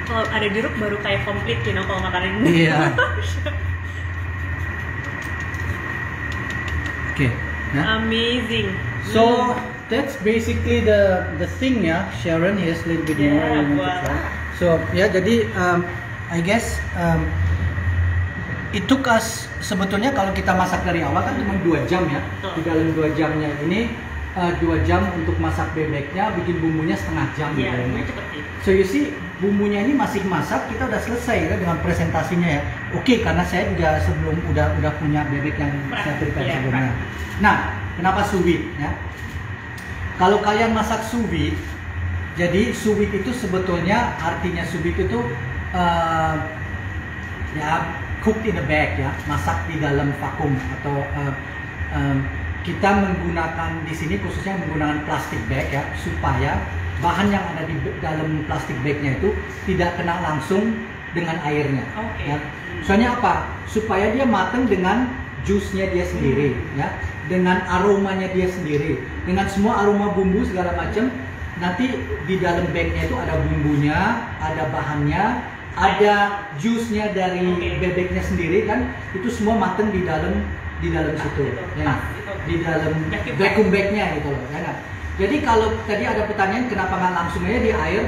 S2: Kalau ada jeruk baru kayak komplit kalau makanan ini.
S1: Iya. Oke.
S2: Amazing.
S1: So that's basically the thing ya, Sharon. Here's a little bit more. So ya, jadi I guess it took us, sebetulnya kalau kita masak dari awal kan cuma 2 jam ya. Di dalam 2 jamnya ini 2 jam untuk masak bebeknya, bikin bumbunya setengah jam gitu. So you see, bumbunya ini masih masak, kita udah selesai ya dengan presentasinya ya. Oke, karena saya juga sebelum udah punya bebek yang saya prepare sebelumnya. Nah, kenapa sous vide ya? Kalau kalian masak sous vide, jadi sous vide itu sebetulnya artinya sous vide itu ya cooked in a bag ya, masak di dalam vakum atau kita menggunakan di sini khususnya menggunakan plastik bag ya, supaya bahan yang ada di dalam plastik bagnya itu tidak kena langsung dengan airnya. Ya. Soalnya apa? Supaya dia matang dengan jusnya dia sendiri ya, dengan aromanya dia sendiri, dengan semua aroma bumbu segala macam. Nanti di dalam bagnya itu ada bumbunya, ada bahannya, ada jusnya dari bebeknya sendiri kan, itu semua matang di dalam situ ya, di dalam vacuum bagnya gitu loh ya. Jadi kalau tadi ada pertanyaan kenapa nggak langsung aja di air,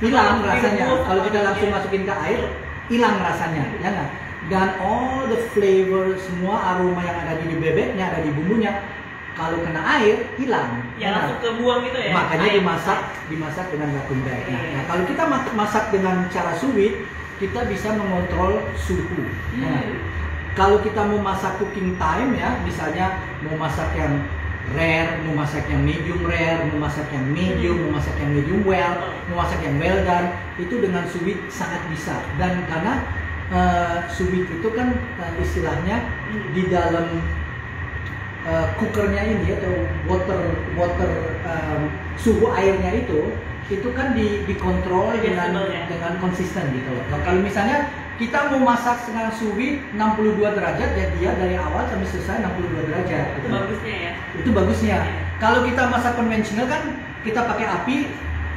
S1: hilang rasanya. Kalau kita langsung masukin ke air, hilang rasanya ya nggak. Dan all the flavor, semua aroma yang ada di bebeknya, ada di bumbunya, kalau kena air hilang
S2: ya, langsung kebuang gitu ya.
S1: Makanya dimasak dengan vacuum bag. Nah, kalau kita masak dengan cara sous vide, kita bisa mengontrol suhu. kalau kita mau masak cooking time ya, misalnya mau masak yang rare, mau masak yang medium rare, mau masak yang medium, mau masak yang medium well, mau masak yang well done, itu dengan sous vide sangat bisa. Dan karena sous vide itu kan istilahnya di dalam cookernya ini atau water suhu airnya itu kan dikontrol dengan konsisten gitu loh. Nah, kalau misalnya kita mau masak dengan sous vide 62 derajat, ya dia dari awal sampai selesai 62 derajat.
S2: Itu bagusnya ya.
S1: Itu bagusnya. Kalau kita masak konvensional kan kita pakai api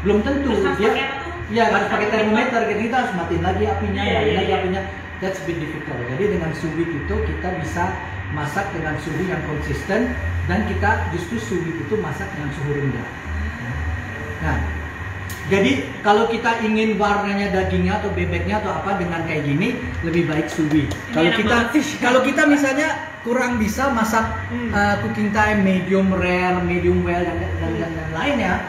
S1: belum tentu dia. Ya harus pakai termometer, jadi kita harus matiin lagi apinya, lagi apinya. That's a bit difficult. Jadi dengan sous vide itu kita bisa masak dengan suhu yang konsisten, dan kita justru sous vide itu masak dengan suhu rendah. Nah, jadi kalau kita ingin warnanya dagingnya atau bebeknya atau apa dengan kayak gini, lebih baik sous vide. Kalau kita misalnya kurang bisa masak cooking time medium rare, medium well dan lainnya,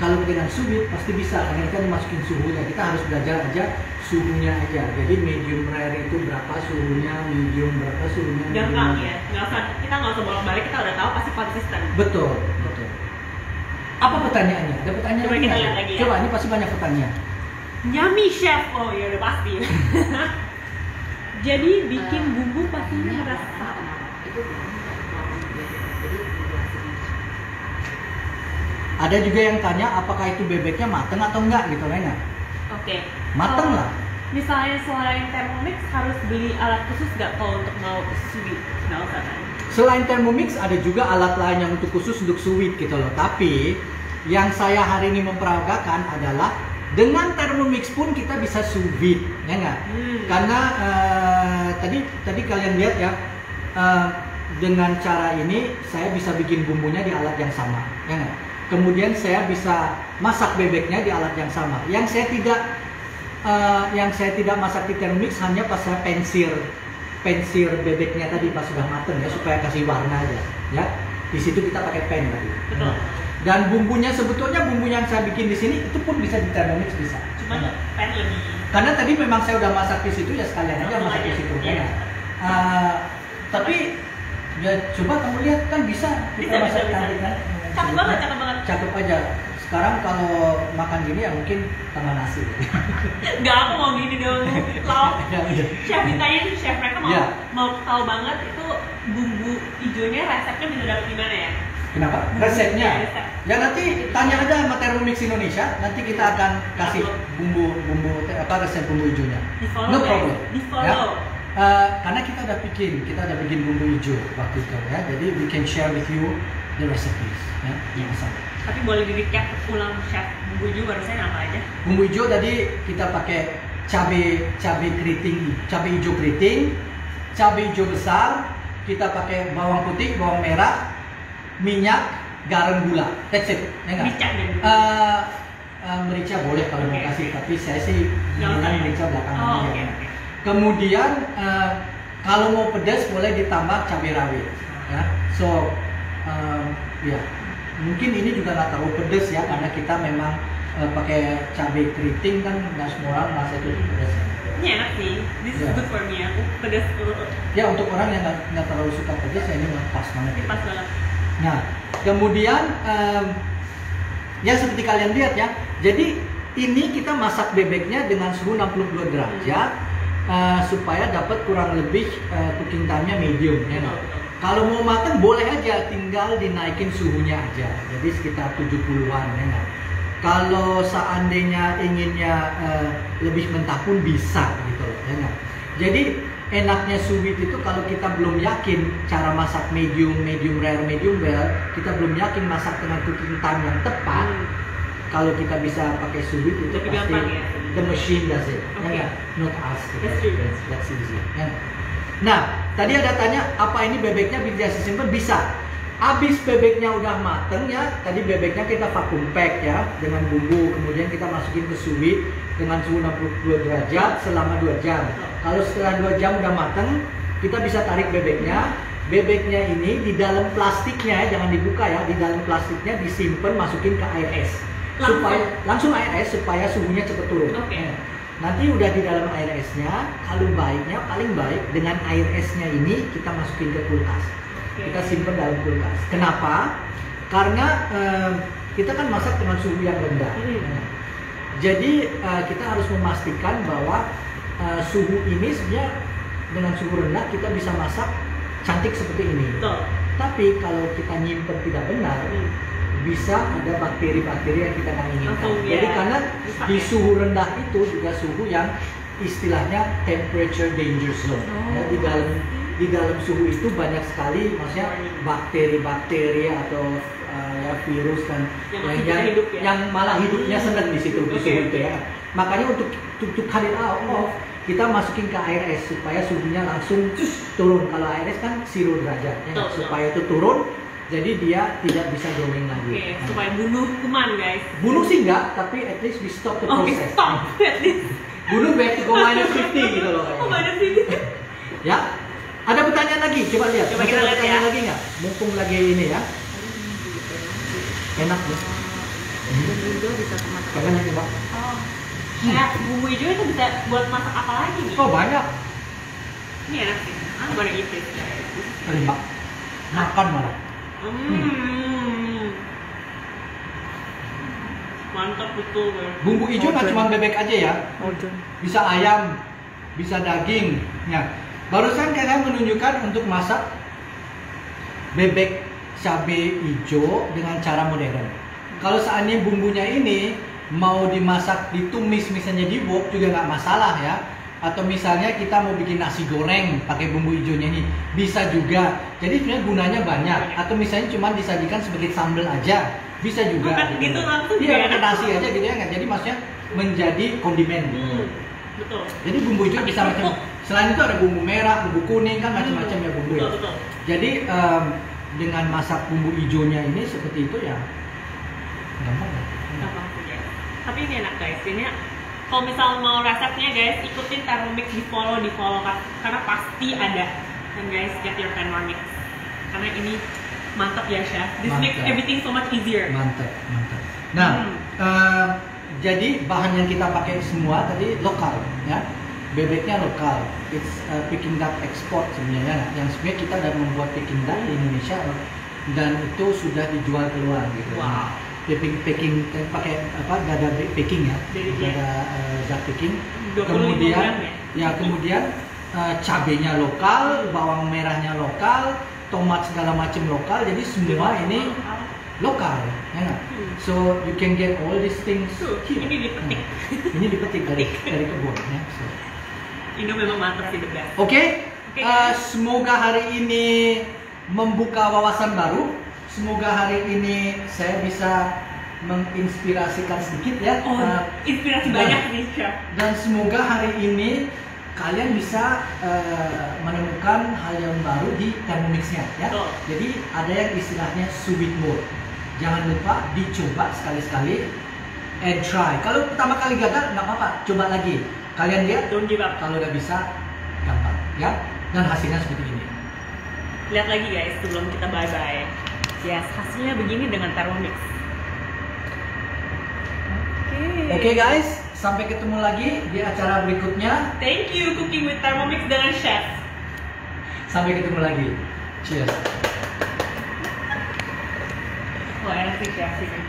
S1: kalau dengan sous vide pasti bisa, karena kita dimasukin suhunya. Kita harus belajar aja suhunya aja. Jadi medium rare itu berapa suhunya, medium berapa suhunya.
S2: Gampang ya, kita nggak usah bolak-balik, kita udah tahu pasti konsisten.
S1: Betul. Apa pertanyaannya? Ada pertanyaan?
S2: Coba kita lihat lagi ya.
S1: Coba, ini pasti banyak pertanyaan.
S2: Yummy chef, oh ya udah pasti. Jadi bikin bumbu pastinya merasa.
S1: Ada juga yang tanya apakah itu bebeknya mateng atau enggak gitu, Lena?
S2: Oke.
S1: Mateng lah.
S2: Misalnya selain Thermomix harus beli alat khusus nggak kalau untuk mau sous vide? Nggak usah kan?
S1: Selain Thermomix ada juga alat lain yang untuk khusus untuk sous vide gitu loh. Tapi yang saya hari ini memperagakan adalah dengan Thermomix pun kita bisa sous vide, ya nggak? Karena tadi kalian lihat ya, dengan cara ini saya bisa bikin bumbunya di alat yang sama, ya nggak? Kemudian saya bisa masak bebeknya di alat yang sama. Yang saya tidak masak di Thermomix hanya pas saya pensir bebeknya tadi pas sudah mateng ya, supaya kasih warna aja ya. Di situ kita pakai pen tadi.
S2: Betul.
S1: Dan bumbunya sebetulnya bumbu yang saya bikin di sini itu pun bisa di Thermomix bisa.
S2: Cuma pen lebih.
S1: Karena tadi memang saya udah masak di situ ya, sekalian aja masak di situ kan. Tapi ya coba kamu lihat kan bisa kita masak cantik kan.
S2: Cakep banget.
S1: Cakep aja. Sekarang kalau makan gini ya mungkin tambah nasi.
S2: Enggak, aku mau gini dong. Lauk. Chef ditanya nih, chef mereka mau tahu banget itu bumbu hijaunya resepnya bisa dapat di mana ya?
S1: Kenapa? Resepnya? Ya nanti tanya aja sama Thermomix Indonesia, nanti kita akan kasih bumbu resep bumbu hijaunya. No problem.
S2: Di follow.
S1: Ya? Karena kita udah bikin bumbu hijau waktu itu ya, jadi we can share with you the recipes ya.
S2: Tapi boleh di recap ulang chef, bumbu hijau barusan apa aja?
S1: Bumbu hijau tadi kita pakai cabai hijau keriting, cabai hijau besar, kita pakai bawang putih, bawang merah, minyak, garam, gula. That's it. Ya
S2: Merica dan
S1: merica boleh kalau mau kasih, tapi saya sih bilang merica belakangan aja. Kemudian kalau mau pedas boleh ditambah cabai rawit. Ya. So ya. Mungkin ini juga nggak terlalu pedas ya, karena kita memang pakai cabai keriting kan, nggak semua orang merasa itu pedas.
S2: Ini enak sih, this is good for me, aku pedas dulu.
S1: Ya untuk orang yang nggak terlalu suka pedas ya ini pas banget.
S2: Pas banget.
S1: Nah kemudian ya seperti kalian lihat ya, jadi ini kita masak bebeknya dengan suhu 62 derajat supaya dapat kurang lebih cooking time-nya medium ya. Kalau mau matang boleh aja, tinggal dinaikin suhunya aja, jadi sekitar 70-an ya. Kalau seandainya inginnya lebih mentah pun bisa gitu ya. Jadi enaknya sous vide itu kalau kita belum yakin cara masak medium rare, medium well, kita belum yakin masak dengan cooking time yang tepat. Kalau kita bisa pakai sous vide itu
S2: lebih
S1: pasti
S2: gampang, ya?
S1: The machine does it, not us. That's easy. Ya. Nah, tadi ada tanya apa ini bebeknya bisa disimpan? Bisa. Habis bebeknya udah mateng ya, tadi bebeknya kita vacuum pack ya dengan bumbu, kemudian kita masukin ke sous vide dengan suhu 62 derajat selama 2 jam. Kalau setelah 2 jam udah mateng, kita bisa tarik bebeknya. Bebeknya ini di dalam plastiknya, jangan dibuka ya, di dalam plastiknya disimpan, masukin ke air es. Langsung air es supaya suhunya cepat turun. Nanti udah di dalam air esnya, kalau baiknya paling baik dengan air esnya ini kita masukin ke kulkas. Kita simpan dalam kulkas. Kenapa? Karena kita kan masak dengan suhu yang rendah. Jadi kita harus memastikan bahwa suhu ini sebenarnya dengan suhu rendah kita bisa masak cantik seperti ini.
S2: Betul. Tapi
S1: kalau kita nyimpen tidak benar, bisa ada bakteri-bakteri yang kita nggak inginkan. Jadi karena di suhu rendah itu juga suhu yang istilahnya temperature danger zone. Ya, di dalam suhu itu banyak sekali, maksudnya bakteri-bakteri atau ya virus dan yang malah hidupnya senang di situ di suhu itu ya. Makanya untuk cut it off, kita masukin ke air es supaya suhunya langsung turun. Kalau air es kan 0 derajat, ya, supaya itu turun, jadi dia tidak bisa growing lagi.
S2: Supaya bunuh kuman, guys.
S1: Bunuh sih enggak, tapi at least we stop the process.
S2: Stop at least.
S1: Bunuh back to go -50 gitu loh.
S2: -50.
S1: Ya. Ada pertanyaan lagi? Coba lihat.
S2: Coba kita lihat
S1: pertanyaan lagi nggak? Mumpung lagi ini ya. Enak ya.
S2: Bumbu hijau bisa masak.
S1: Coba coba.
S2: Ya, bumbu hijau itu bisa buat masak apa lagi nih?
S1: Oh banyak.
S2: Ini enak sih. I'm gonna eat this.
S1: Terima. Makan malah.
S2: Mantap betul.
S1: Bumbu hijau nggak cuma bebek aja ya. Bisa ayam, bisa daging. Ya. Barusan saya menunjukkan untuk masak bebek cabai hijau dengan cara modern. Kalau seandainya bumbunya ini mau dimasak, ditumis misalnya di wok juga nggak masalah ya. Atau misalnya kita mau bikin nasi goreng pakai bumbu hijaunya ini bisa juga. Jadi sebenarnya gunanya banyak. Atau misalnya cuma disajikan sebagai sambal aja bisa juga.
S2: Bukan gitu langsung.
S1: Iya, pakai nasi aja gitu ya nggak. Jadi maksudnya menjadi kondimen.
S2: Betul.
S1: Jadi bumbu hijau bisa macam. Selain itu ada bumbu merah, bumbu kuning kan macam-macam ya bumbu ya.
S2: Betul.
S1: Jadi dengan masak bumbu hijaunya ini seperti itu ya gampang ya.
S2: Gampang saja. Tapi ini enak guys. Ini kalau misal mau resepnya guys, ikutin Thermomix, di follow karena pasti ada. Dan guys, get your Thermomix karena ini mantap ya chef. This makes everything so much easier.
S1: Mantap. Nah, jadi bahan yang kita pakai semua tadi lokal ya. Bebeknya lokal, it's Peking duck export sebenarnya. Yang sebenarnya kita sudah membuat Peking duck di Indonesia dan itu sudah dijual keluar gitu.
S2: Wow.
S1: Peking pakai apa? Dada Peking ya, dada duck Peking. Kemudian cabenya lokal, bawang merahnya lokal, tomat segala macam lokal. Jadi semua ini lokal, ya. So you can get all these things here.
S2: Ini dipetik.
S1: Ini dipetik dari kebun ya. So.
S2: Indo memang mantap sih, the best.
S1: Oke. Semoga hari ini membuka wawasan baru. Semoga hari ini saya bisa menginspirasikan sedikit ya.
S2: Inspirasi banyak nih, Chef.
S1: Dan semoga hari ini kalian bisa menemukan hal yang baru di Thermomix-nya ya. Jadi ada yang istilahnya sous-vide mode. Jangan lupa dicoba sekali-sekali and try. Kalau pertama kali gagal nggak apa-apa, coba lagi. Kalian lihat,
S2: don't give up.
S1: Kalau udah bisa, gampang ya. Dan hasilnya seperti ini.
S2: Lihat lagi guys, sebelum kita bye-bye. Yes, hasilnya begini dengan Thermomix.
S1: Oke guys, sampai ketemu lagi di acara berikutnya.
S2: Thank you Cooking with Thermomix dengan Chef.
S1: Sampai ketemu lagi. Cheers.
S2: Wah, enak sih Chef ini.